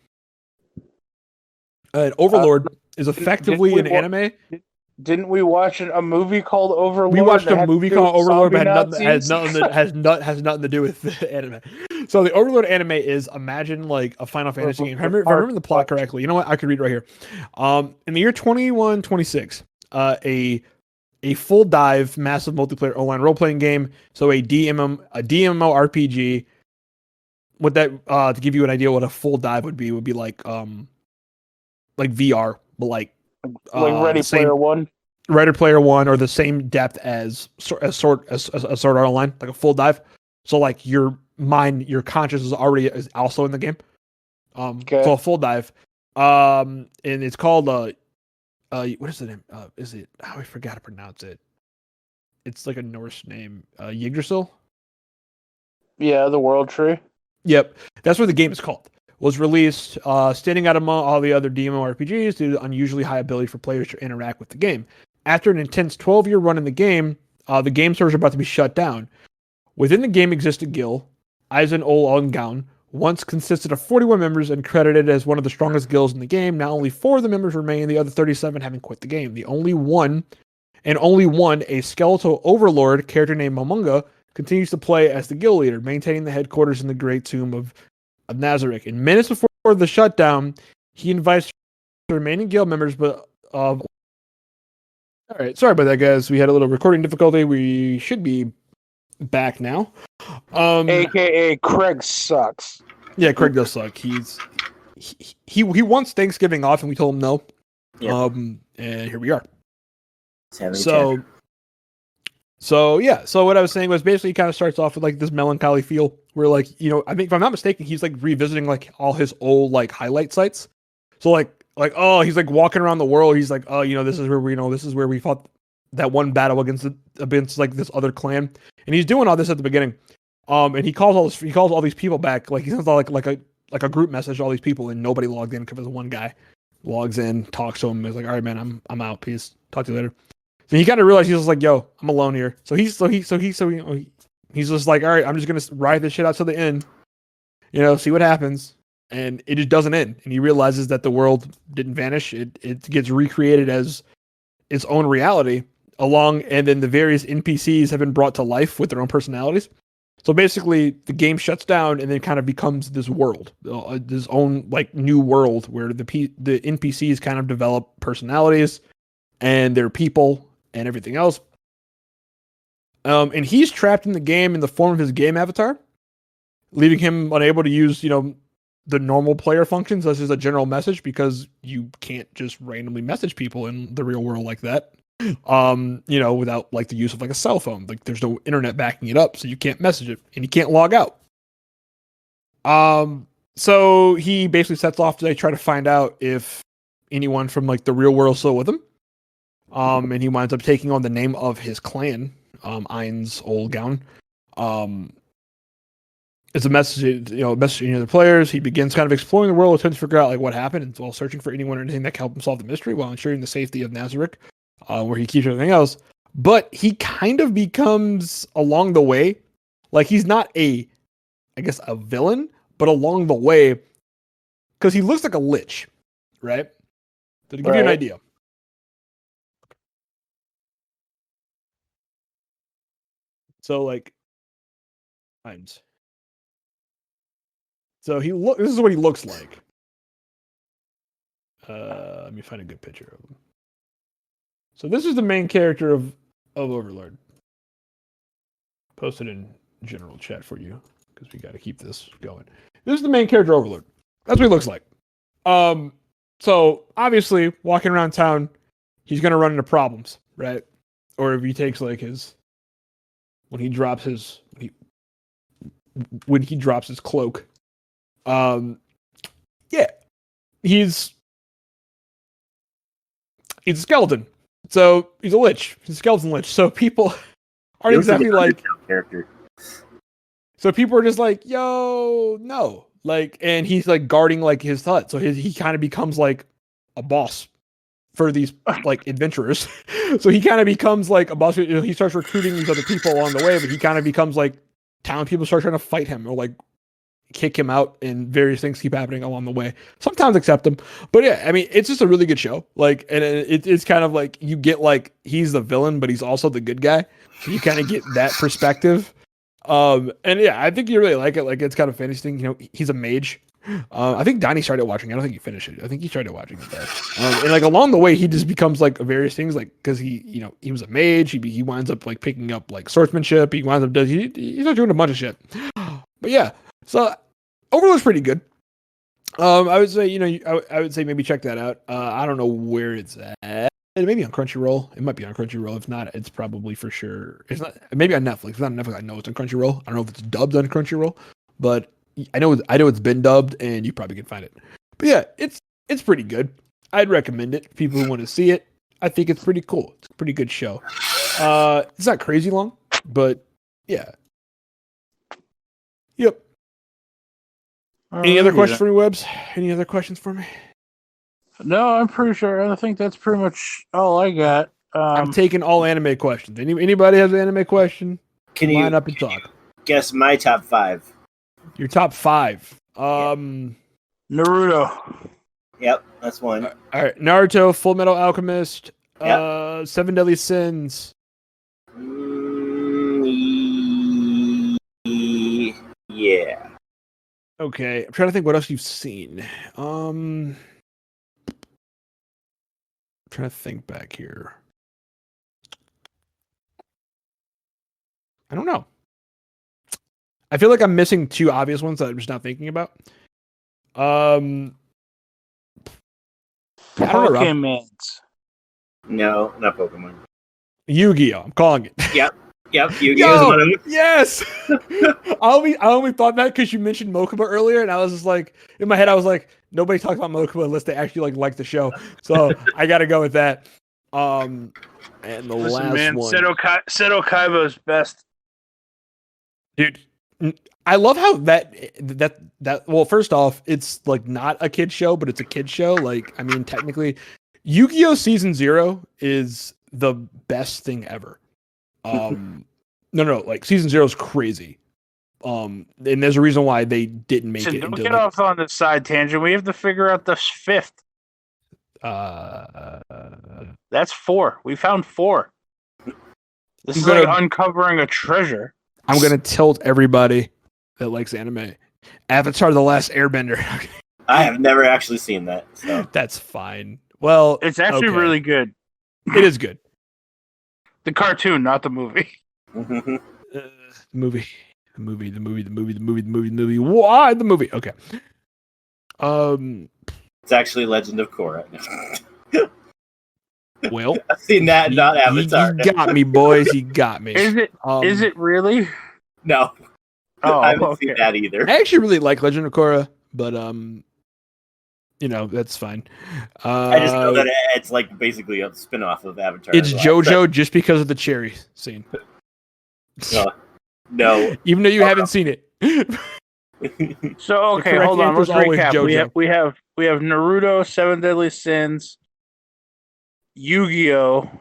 Overlord is effectively an anime. Didn't we watch a movie called Overlord? We watched a movie called Overlord, but has nothing to do with the anime. So the Overlord anime is, imagine like a Final Fantasy game. If I remember the plot correctly, you know what? I could read right here. In the year 2126, a full dive, massive multiplayer online role playing game. So a DMMO RPG. What that to give you an idea what a full dive would be like VR, but like Ready Player One. Ready Player One, or the same depth as Sword Art Online, like a full dive. So like your mind, your conscious is also in the game. So a full dive. And it's called what is the name? Is it? I forgot to pronounce it. It's like a Norse name, Yggdrasil. Yeah, the World Tree. Yep, that's what the game is called. Was released, standing out among all the other DMORPGs due to unusually high ability for players to interact with the game. After an intense 12-year run in the game servers are about to be shut down. Within the game exists a guild, Eisen Ol Ongaun, once consisted of 41 members and credited as one of the strongest guilds in the game. Now only 4 of the members remain, the other 37 having quit the game. The only one, a skeletal overlord character named Momonga, continues to play as the guild leader, maintaining the headquarters in the Great Tomb of Nazarick. In minutes before the shutdown, he invites the remaining guild members, but all right. Sorry about that, guys. We had a little recording difficulty. We should be back now. AKA Craig sucks. Yeah, Craig does suck. He wants Thanksgiving off, and we told him no. Yep. And here we are. So yeah. So what I was saying was basically kind of starts off with like this melancholy feel where like, I think if I'm not mistaken, he's like revisiting like all his old like highlight sites. So oh, he's like walking around the world. He's like, oh, this is where this is where we fought that one battle against like this other clan. And he's doing all this at the beginning. And he calls all these people back. Like he sends out like a group message to all these people, and nobody logged in because one guy logs in, talks to him, and is like, all right, man, I'm out. Peace. Talk to you later. So he kind of realized he's just like, yo, I'm alone here. So he's just like, all right, I'm just gonna ride this shit out to the end, see what happens. And it just doesn't end. And he realizes that the world didn't vanish. It gets recreated as its own reality and then the various NPCs have been brought to life with their own personalities. So basically the game shuts down and then kind of becomes this world, this own like new world where the NPCs kind of develop personalities and their people and everything else. And he's trapped in the game in the form of his game avatar, leaving him unable to use, the normal player functions such as a general message, because you can't just randomly message people in the real world like that. Without like the use of like a cell phone. Like there's no internet backing it up, so you can't message it and you can't log out. So he basically sets off to try to find out if anyone from like the real world is still with him. And he winds up taking on the name of his clan, Ein's Old Gown. It's a message, messaging other players. He begins kind of exploring the world, attempting to figure out like what happened, and while searching for anyone or anything that can help him solve the mystery, while ensuring the safety of Nazarick, where he keeps everything else. But he kind of becomes along the way, like he's not a villain, but along the way, because he looks like a lich, right? So to give you an idea. So like, times. So this is what he looks like. Let me find a good picture of him. So this is the main character of Overlord. Posted in general chat for you because we got to keep this going. This is the main character, Overlord. That's what he looks like. So obviously, walking around town, he's gonna run into problems, right? Or if he takes like when he drops his cloak, he's a skeleton. So he's a lich. He's a skeleton lich. So people aren't exactly like character. So people are just like, yo, no. Like, and he's like guarding like his hut. So he kind of becomes like a boss for these like adventurers. So he kind of becomes like a boss. He starts recruiting these other people along the way, but he kind of becomes like town people start trying to fight him or like kick him out, and various things keep happening along the way. Sometimes accept him, but yeah, I mean, it's just a really good show. Like, and it's kind of like you get like he's the villain, but he's also the good guy. So you kind of get that perspective. And yeah, I think you really like it. Like, it's kind of interesting. He's a mage. I think Donnie started watching. I don't think he finished it. I think he started watching it there. And like along the way, he just becomes like various things. Like, because he was a mage. He winds up like picking up like swordsmanship. He winds up he's not doing a bunch of shit. But yeah. So Overlord's pretty good. I would say, I would say maybe check that out. I don't know where it's at. Maybe on Crunchyroll. It might be on Crunchyroll. If not, it's probably for sure. It's not. Maybe on Netflix. If not on Netflix, I know it's on Crunchyroll. I don't know if it's dubbed on Crunchyroll, but I know it's been dubbed, and you probably can find it. But yeah, it's pretty good. I'd recommend it. People who want to see it, I think it's pretty cool. It's a pretty good show. It's not crazy long, but yeah. Yep. Any other questions for me, Webbs? Any other questions for me? No, I'm pretty sure. I think that's pretty much all I got. I'm taking all anime questions. Anybody has an anime question? Can line you up and talk? Guess my top 5. Your top 5. Naruto. Yep, that's one. All right, Naruto, Full Metal Alchemist, Yep. 7 Deadly Sins. Yeah. Okay, I'm trying to think what else you've seen. trying to think back here. I don't know. I feel like I'm missing two obvious ones that I'm just not thinking about. I don't know, Rob. Pokemans. No, not Pokemon. Yu-Gi-Oh! I'm calling it. Yep. Yu-Gi-Oh! is one of them. Yes. I only thought that because you mentioned Mokuba earlier, and I was just like, in my head, I was like, nobody talks about Mokuba unless they actually like the show. So I got to go with that. And the last one, Seto Kaiba's best. dude. I love how that. Well, first off, it's like not a kid show, but it's a kid show. Like, I mean, technically, Yu-Gi-Oh! Season 0 is the best thing ever. No, like Season 0 is crazy. And there's a reason why they didn't make it. Don't into, get like, off on this side tangent. We have to figure out the fifth. That's 4. We found 4. This is like uncovering a treasure. I'm gonna tilt everybody that likes anime. Avatar: The Last Airbender. I have never actually seen that. So. That's fine. Well, It's actually okay. really good. It is good. The cartoon, not the movie. The movie. Why the movie? Okay. It's actually Legend of Korra. Well, I've seen that, not Avatar. You got me, boys. You got me. Is it really? No. Oh, I haven't seen that either. I actually really like Legend of Korra, but that's fine. I just know that it's like basically a spin-off of Avatar. It's JoJo just because of the cherry scene. No. Even though you haven't seen it. So okay, correct hold on. answer Let's is always recap. JoJo. We have Naruto, 7 Deadly Sins, Yu-Gi-Oh,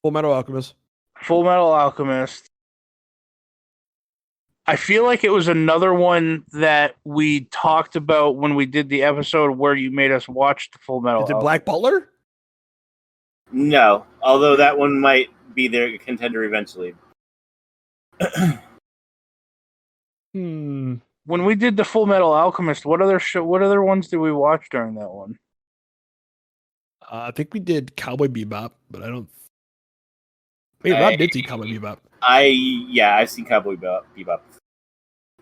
Full Metal Alchemist. Full Metal Alchemist. I feel like it was another one that we talked about when we did the episode where you made us watch the Full Metal Is it Alchemist. Black Butler? No, although that one might be their contender eventually. Hmm. When we did the Full Metal Alchemist, what other ones did we watch during that one? I think we did Cowboy Bebop, but I don't. Wait, Rob did see Cowboy Bebop. I've seen Cowboy Bebop,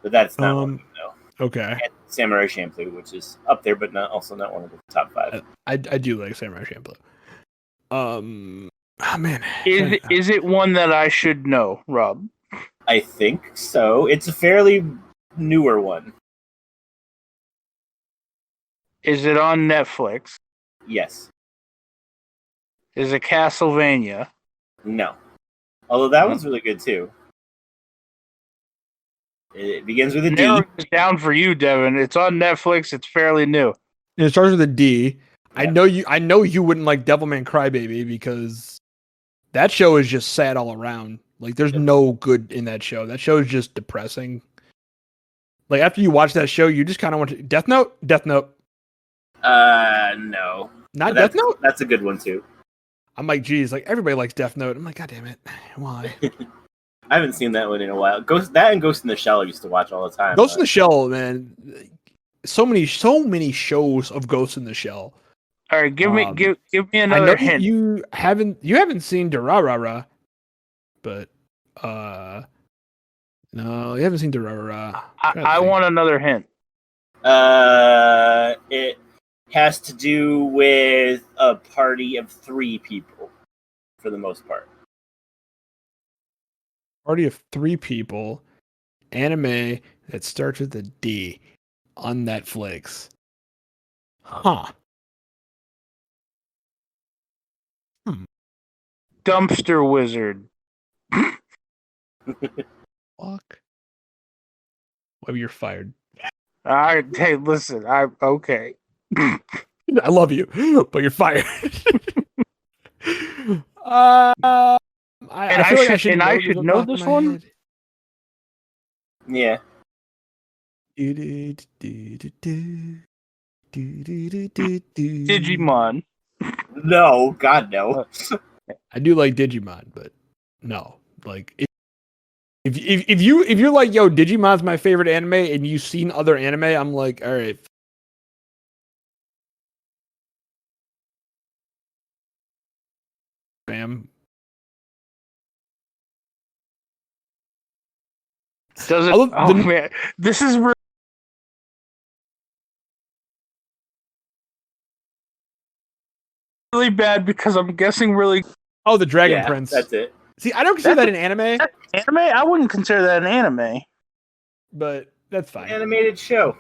but that's not one of them, no. Okay. And Samurai Champloo, which is up there, but also not one of the top 5. I do like Samurai Champloo. Oh man. Is it one that I should know, Rob? I think so. It's a fairly newer one. Is it on Netflix? Yes. Is it Castlevania? No. Although that one's really good too. It begins with a D. Narrowing this down for you, Devin. It's on Netflix. It's fairly new. It starts with a D. Yeah. I know you wouldn't like Devilman Crybaby because that show is just sad all around. Like there's no good in that show. That show is just depressing. Like after you watch that show, you just kind of want to Death Note. No. Not Death Note. That's a good one too. I'm like, geez, like everybody likes Death Note. I'm like, God damn it, why? I haven't seen that one in a while. Ghost in the Shell I used to watch all the time. Ghost in the Shell, man. So many shows of Ghost in the Shell. All right, give me another hint. You haven't seen Durarara, but no, you haven't seen Durarara. I want another hint. It has to do with a party of 3 people, for the most part. Party of 3 people, anime that starts with a D, on Netflix. Huh. Dumpster Wizard. Fuck. Well, you're fired. All right, hey, listen. Okay. I love you, but you're fired. I should know this one. Yeah. Digimon. No, God no. I do like Digimon, but no. Like if you're like, yo, Digimon's my favorite anime, and you've seen other anime, I'm like, all right, fam. Does it? I love Oh the- man, this is really bad because I'm guessing really Oh, the Dragon Yeah, Prince. that's it. See, I don't consider that an anime, anime. I wouldn't consider that an anime. but that's fine. Animated show.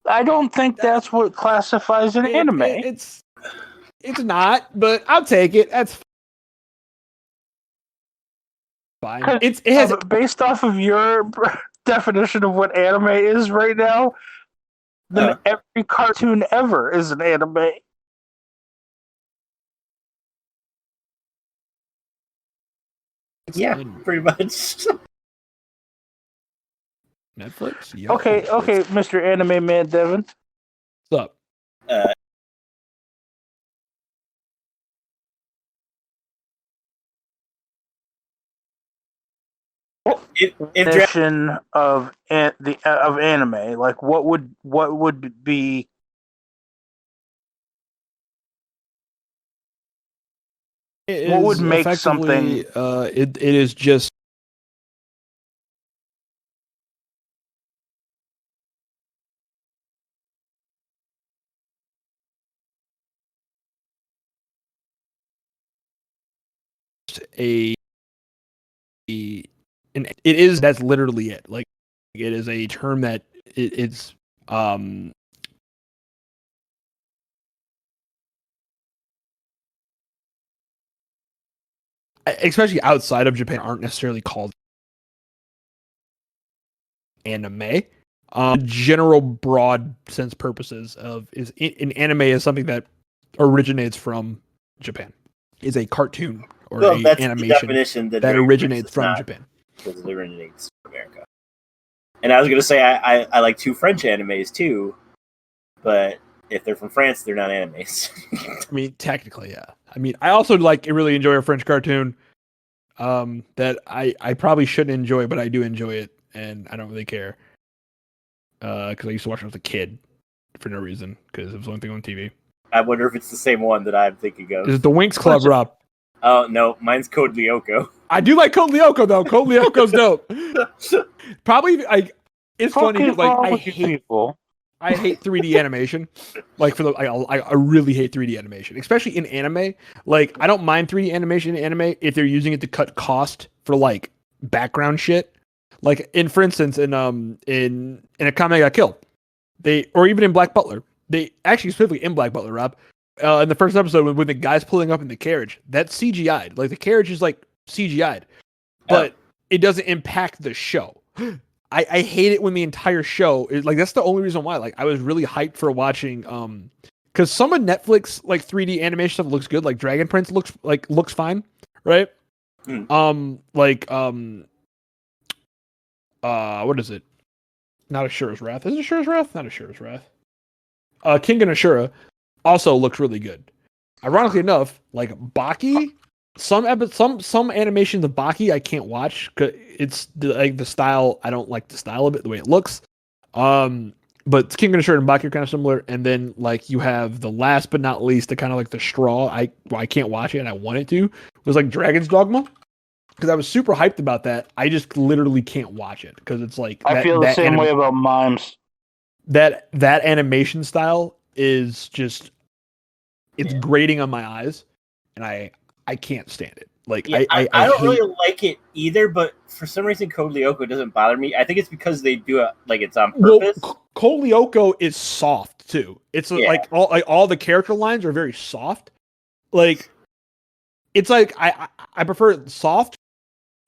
I don't think that's what classifies an anime. It's not, but I'll take it. That's fine. It has Based off of your definition of what anime is right now, then every cartoon ever is an anime. Yeah, pretty much. Netflix. Yo. Okay, Mr. Anime Man Devin. What's up? Definition of anime, like what would be? What would make something? It is just it is, that's literally it. Like, it is a term that it's especially outside of Japan, aren't necessarily called anime. General broad sense purposes of is an anime is something that originates from Japan. Is a cartoon or Well, a that's the animation definition that originates from Japan. Because it originates from America. And I was gonna say I like 2 French animes too, but if they're from France, they're not animes. I mean, technically, yeah. I mean, I also really enjoy a French cartoon that I probably shouldn't enjoy, but I do enjoy it, and I don't really care because I used to watch it as a kid for no reason because it was the only thing on TV. I wonder if it's the same one that I'm thinking of. Is it the Winx Club, Rob? Oh no, mine's Code Lyoko. I do like Code Lyoko though. Code Lyoko's dope. Probably, it's funny because I hate 3D animation. Like I really hate 3D animation, especially in anime. Like I don't mind 3D animation in anime if they're using it to cut cost for like background shit. Like for instance in a Kame Got Killed, or even in Black Butler, they actually specifically in Black Butler, Rob. In the first episode when the guy's pulling up in the carriage, that's CGI'd. Like the carriage is like CGI'd, but it doesn't impact the show. I hate it when the entire show is like, that's the only reason why. Like I was really hyped for watching because some of Netflix like 3D animation stuff looks good. Like Dragon Prince looks fine, right? What is it? Not Ashura's Wrath. Is it Ashura's Wrath? Not Ashura's Wrath. King and Ashura also looks really good. Ironically enough, like Baki, some animations of Baki I can't watch because it's the style. I don't like the style of it, the way it looks. But King and Ashura and Baki are kind of similar. And then like you have the last but not least, the kind of like the straw. I can't watch it and I wanted to. Was like Dragon's Dogma. Because I was super hyped about that. I just literally can't watch it because it's like I feel the same way about mimes. That animation style is just it's grating on my eyes, and I can't stand it. Like I don't really like it either, but for some reason Code Lyoko doesn't bother me. I think it's because they do it like it's on purpose. Well, Code Lyoko is soft too. It's like all the character lines are very soft. Like it's like I prefer soft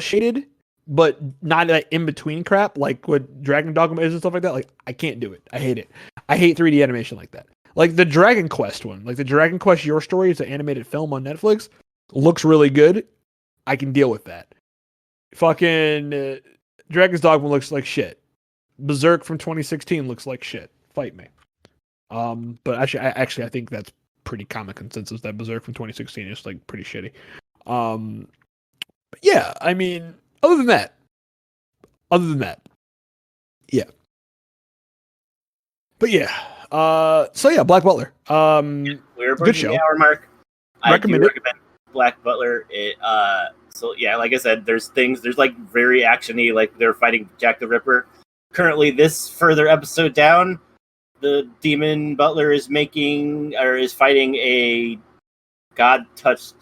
shaded, but not that in between crap like what Dragon Dogma is and stuff like that. Like I can't do it. I hate it. I hate 3D animation like that. Like the Dragon Quest one, like the Dragon Quest Your Story is an animated film on Netflix. Looks really good. I can deal with that. Fucking Dragon's Dogma looks like shit. Berserk from 2016 looks like shit. Fight me. But I think that's pretty common consensus that Berserk from 2016 is like pretty shitty. But yeah, I mean, other than that, yeah. But yeah, so yeah, Black Butler. We're good show. The hour mark. I do Recommend it. recommend Black Butler. So yeah, like I said, there's like very actiony, like they're fighting Jack the Ripper. Currently, this further episode down, the demon butler is fighting a god-touched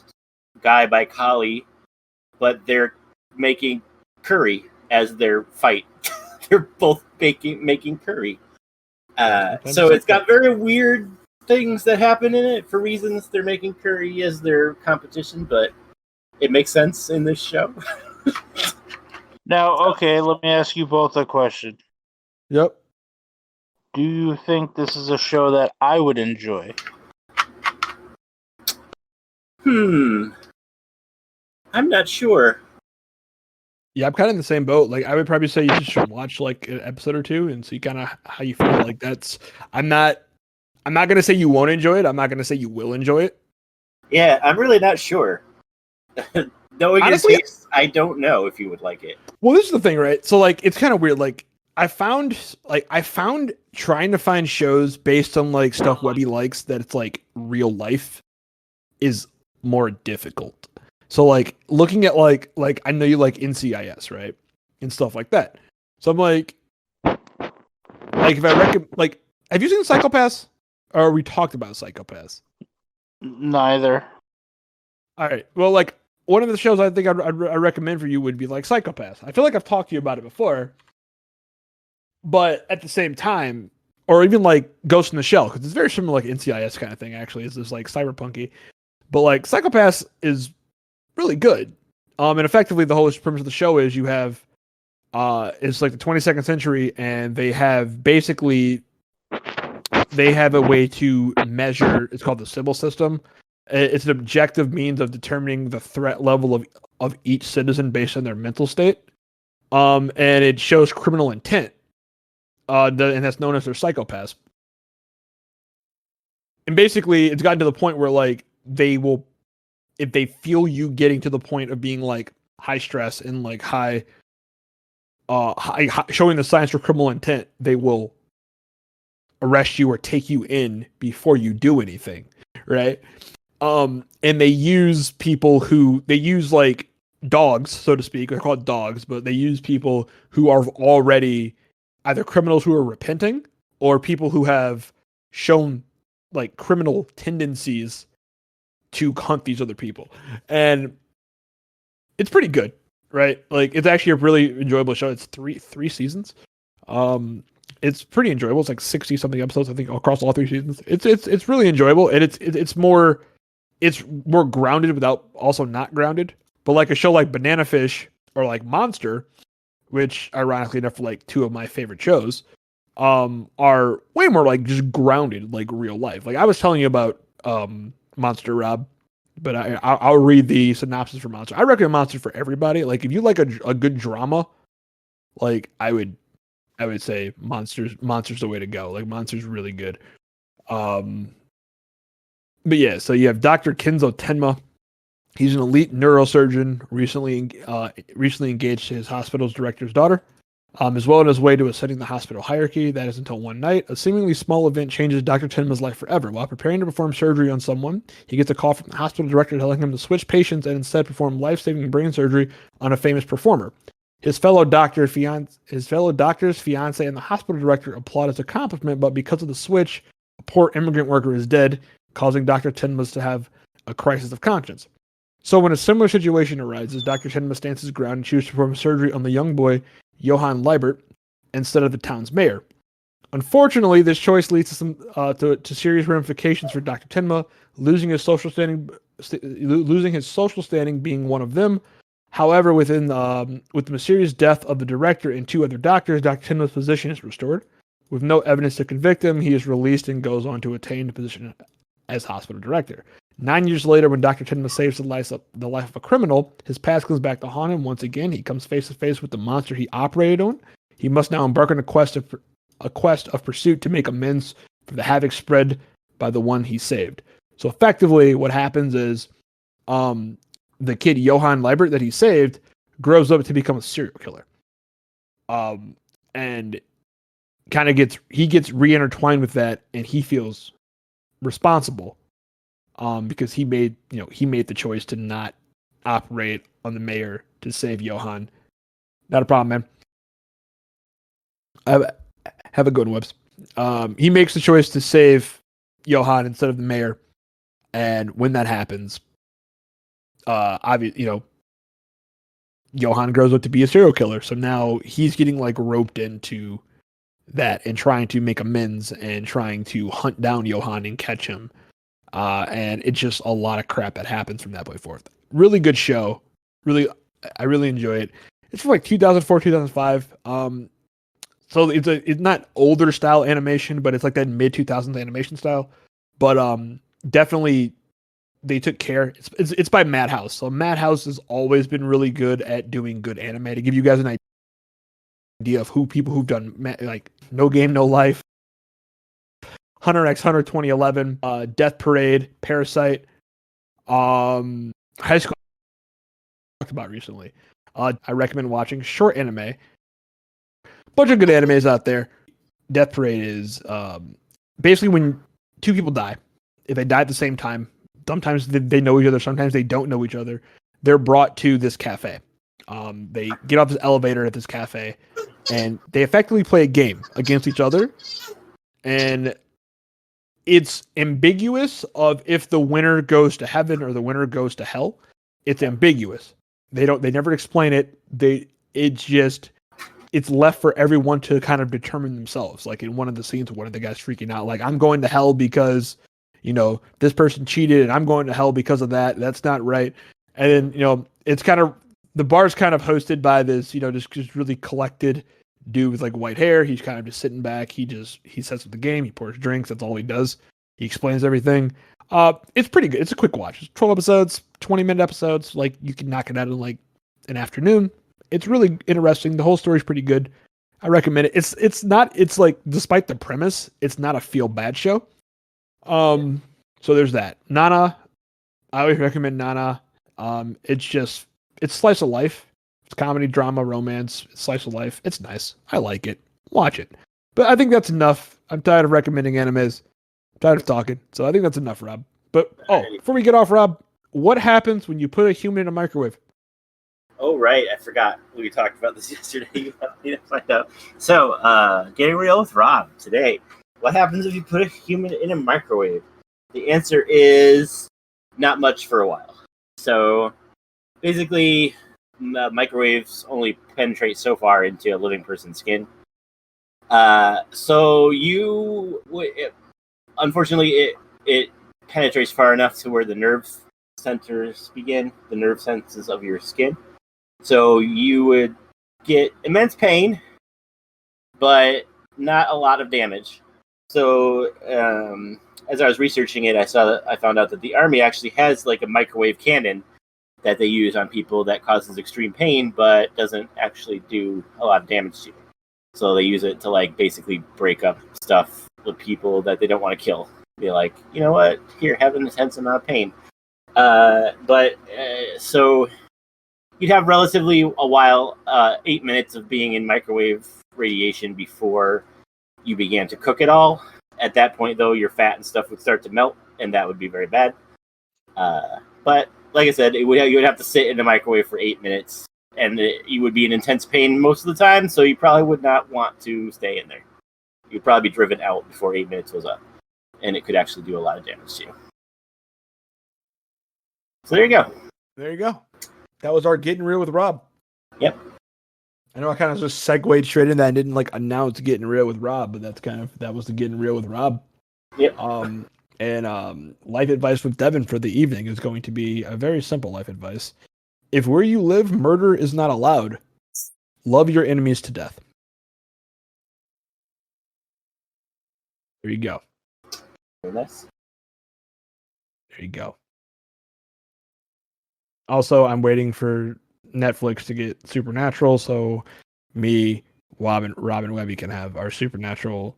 guy by Kali, but they're making curry as their fight. They're both making curry. So it's got very weird things that happen in it for reasons they're making curry as their competition, but it makes sense in this show. Now, okay, let me ask you both a question. Yep. Do you think this is a show that I would enjoy? I'm not sure. Yeah, I'm kind of in the same boat. Like, I would probably say you just should watch like an episode or two and see kind of how you feel. Like, I'm not gonna say you won't enjoy it. I'm not gonna say you will enjoy it. Yeah, I'm really not sure. Knowing Honestly, your taste, I don't know if you would like it. Well, this is the thing, right? So, like, it's kind of weird. Like, I found trying to find shows based on like stuff Webby likes that it's like real life is more difficult. So, like, looking at like I know you like NCIS, right, and stuff like that. So I'm like if I recommend, like, have you seen Psychopaths? Or we talked about Psychopaths? Neither. All right. Well, like, one of the shows I think I'd recommend for you would be like Psychopaths. I feel like I've talked to you about it before, but at the same time, or even like Ghost in the Shell, because it's very similar, like NCIS kind of thing. Actually, it's just like cyberpunky, but like Psychopaths is really good. And effectively, the whole premise of the show is you have, it's like the 22nd century, and they have a way to measure. It's called the Sybil system. It's an objective means of determining the threat level of each citizen based on their mental state. And it shows criminal intent. And that's known as their psychopaths. And basically, it's gotten to the point where like they will, if they feel you getting to the point of being like high stress and like high showing the signs for criminal intent, they will arrest you or take you in before you do anything, right? And they use like dogs, so to speak. They're called dogs, but they use people who are already either criminals who are repenting or people who have shown like criminal tendencies to hunt these other people. And it's pretty good, right? Like, it's actually a really enjoyable show. It's three seasons. It's pretty enjoyable. It's like 60 something episodes, I think, across all 3 seasons. It's really enjoyable, and it's more grounded without also not grounded. But like a show like Banana Fish or like Monster, which ironically enough, like 2 of my favorite shows, are way more like just grounded, like real life. Like I was telling you about Monster, Rob, but I'll read the synopsis for Monster. I recommend Monster for everybody. Like if you like a good drama, like I would say Monster's the way to go. Like Monster's really good. But yeah, so you have Dr. Kenzo Tenma. He's an elite neurosurgeon, recently engaged to his hospital's director's daughter. As well on his way to ascending the hospital hierarchy. That is until one night, a seemingly small event changes Dr. Tenma's life forever. While preparing to perform surgery on someone, he gets a call from the hospital director telling him to switch patients and instead perform life-saving brain surgery on a famous performer. His fellow doctor's fiance, and the hospital director applaud his accomplishment, but because of the switch, a poor immigrant worker is dead, causing Dr. Tenma to have a crisis of conscience. So when a similar situation arises, Dr. Tenma stands his ground and chooses to perform surgery on the young boy, Johann Liebert, instead of the town's mayor. Unfortunately, this choice leads to some to serious ramifications for Dr. Tenma, losing his social standing being one of them. However, with the mysterious death of the director and 2 other doctors, Dr. Tenma's position is restored. With no evidence to convict him, he is released and goes on to attain the position as hospital director. 9 years later, when Dr. Tenma saves the life of a criminal, his past comes back to haunt him once again. He comes face to face with the monster he operated on. He must now embark on a quest of pursuit to make amends for the havoc spread by the one he saved. So effectively, what happens is, the kid Johann Liebert that he saved grows up to become a serial killer, and kind of gets reintertwined with that, and he feels responsible because he made the choice to not operate on the mayor to save Johan. Not a problem, man. Have a good one, Webs. He makes the choice to save Johan instead of the mayor, and when that happens, obviously, Johan grows up to be a serial killer. So now he's getting like roped into that and trying to make amends and trying to hunt down Johan and catch him. And it's just a lot of crap that happens from that point forth. Really good show. I really enjoy it. It's from like 2004, 2005. So it's not older style animation, but it's like that mid 2000s animation style. But definitely they took care. It's by Madhouse. So Madhouse has always been really good at doing good anime. To give you guys an idea of people who've done like No Game No Life, Hunter x Hunter 2011, Death Parade, Parasite, High School talked about recently. I recommend watching short anime. Bunch of good animes out there. Death Parade is basically when two people die. If they die at the same time, sometimes they know each other, sometimes they don't know each other. They're brought to this cafe. They get off this elevator at this cafe, and they effectively play a game against each other. And it's ambiguous of if the winner goes to heaven or the winner goes to hell. It's ambiguous. They never explain it. It's left for everyone to kind of determine themselves. Like in one of the scenes, one of the guys freaking out, like, I'm going to hell because, this person cheated and I'm going to hell because of that. That's not right. And then, it's kind of, the bar's kind of hosted by this, just really collected dude with like white hair. He's kind of just sitting back. He sets up the game. He pours drinks. That's all he does. He explains everything. It's pretty good. It's a quick watch. It's 12 episodes, 20-minute episodes. Like you can knock it out in like an afternoon. It's really interesting. The whole story's pretty good. I recommend it. It's like, despite the premise, it's not a feel bad show. So there's that. Nana, I always recommend Nana. It's slice of life. It's comedy, drama, romance, it's slice of life. It's nice. I like it. Watch it. But I think that's enough. I'm tired of recommending animes. I'm tired of talking. So I think that's enough, Rob. But before we get off, Rob, what happens when you put a human in a microwave? Oh, right. I forgot. We talked about this yesterday. You need to find out. So, getting real with Rob today. What happens if you put a human in a microwave? The answer is not much for a while. So, basically, microwaves only penetrate so far into a living person's skin. Unfortunately, it penetrates far enough to where the nerve centers begin, the nerve senses of your skin. So you would get immense pain, but not a lot of damage. So as I was researching it, I found out that the Army actually has like a microwave cannon that they use on people that causes extreme pain, but doesn't actually do a lot of damage to you. So they use it to like basically break up stuff with people that they don't want to kill. Be like, you know what? Here, have an intense amount of pain. So you'd have relatively a while, 8 minutes of being in microwave radiation before you began to cook it all. At that point, though, your fat and stuff would start to melt, and that would be very bad. But like I said, you would have to sit in the microwave for 8 minutes, and you would be in intense pain most of the time, so you probably would not want to stay in there. You'd probably be driven out before 8 minutes was up, and it could actually do a lot of damage to you. So there you go. There you go. That was our Getting Real with Rob. Yep. I know I kind of just segued straight in that and didn't like announce Getting Real with Rob, but that was the Getting Real with Rob. Yep. And life advice with Devin for the evening is going to be a very simple life advice. If where you live, murder is not allowed, love your enemies to death. There you go. Very nice. There you go. Also, I'm waiting for Netflix to get Supernatural, so me, Rob, and Webby can have our Supernatural,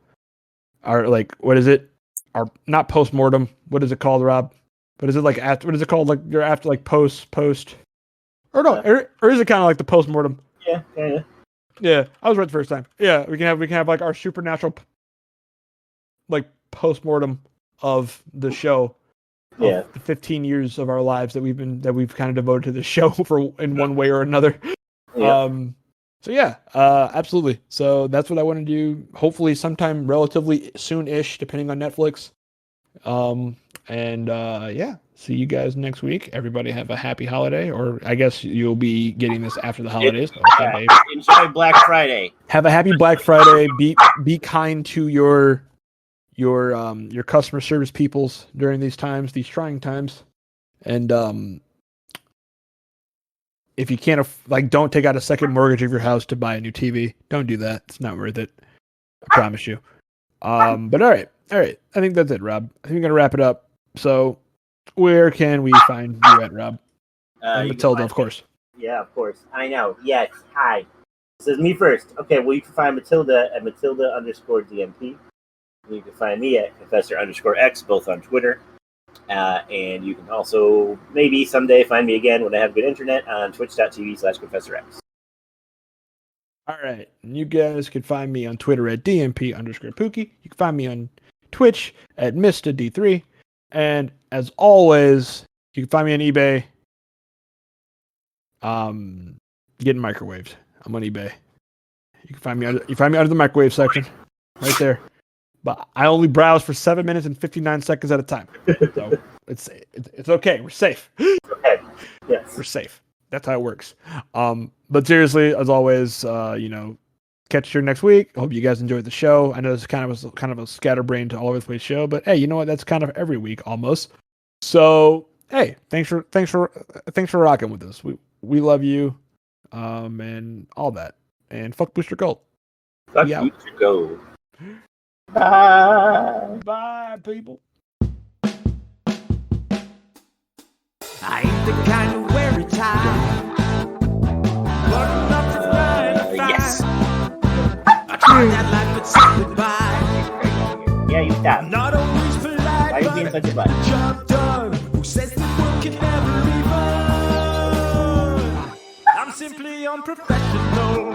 what is it? Our not postmortem. What is it called, Rob? What is it like after? What is it called? Like you're after like post, or no? Or is it kind of like the postmortem? Yeah, kind of. Yeah, I was right the first time. Yeah, we can have like our Supernatural, like postmortem of the show Yeah. the 15 years of our lives that we've kind of devoted to the show in one way or another. Yeah. So yeah, absolutely. So that's what I want to do. Hopefully, sometime relatively soon-ish, depending on Netflix. Yeah, see you guys next week. Everybody have a happy holiday, or I guess you'll be getting this after the holidays. So Enjoy Black Friday. have a happy Black Friday. Be kind to your customer service peoples during these times, these trying times, and if you can't don't take out a second mortgage of your house to buy a new TV. Don't do that. It's not worth it. I promise you. But all right. I think that's it, Rob. I think we're gonna wrap it up. So, where can we find you at, Rob? And Matilda, of course. Yeah, of course. I know. Yes. Hi. This is me first. Okay. Well, you can find Matilda at Matilda_DMP. You can find me at Professor_X, both on Twitter. And you can also maybe someday find me again when I have good internet on twitch.tv/ProfessorX. All right. And you guys can find me on Twitter at DMP_Pookie. You can find me on Twitch at Mr. D3. And as always, you can find me on eBay. Getting microwaved. I'm on eBay. You can find me under the microwave section. Right there. But I only browse for 7 minutes and 59 seconds at a time. So it's okay. We're safe. Okay. Yes. We're safe. That's how it works. But seriously, as always, catch you next week. Hope you guys enjoyed the show. I know this kind of a scatterbrained to all over the place show, but hey, you know what? That's kind of every week almost. So hey, thanks for rocking with us. We love you, and all that. And fuck Booster Gold. Fuck Booster Gold. Bye. Bye, people. I ain't the kind who wear a tie. Button up from 9 to 5. Yes. I tried that life but said goodbye. Yeah, you stop. Not always polite, Why are you being but such a butt? job done. Who says the world can never be fun? I'm simply unprofessional.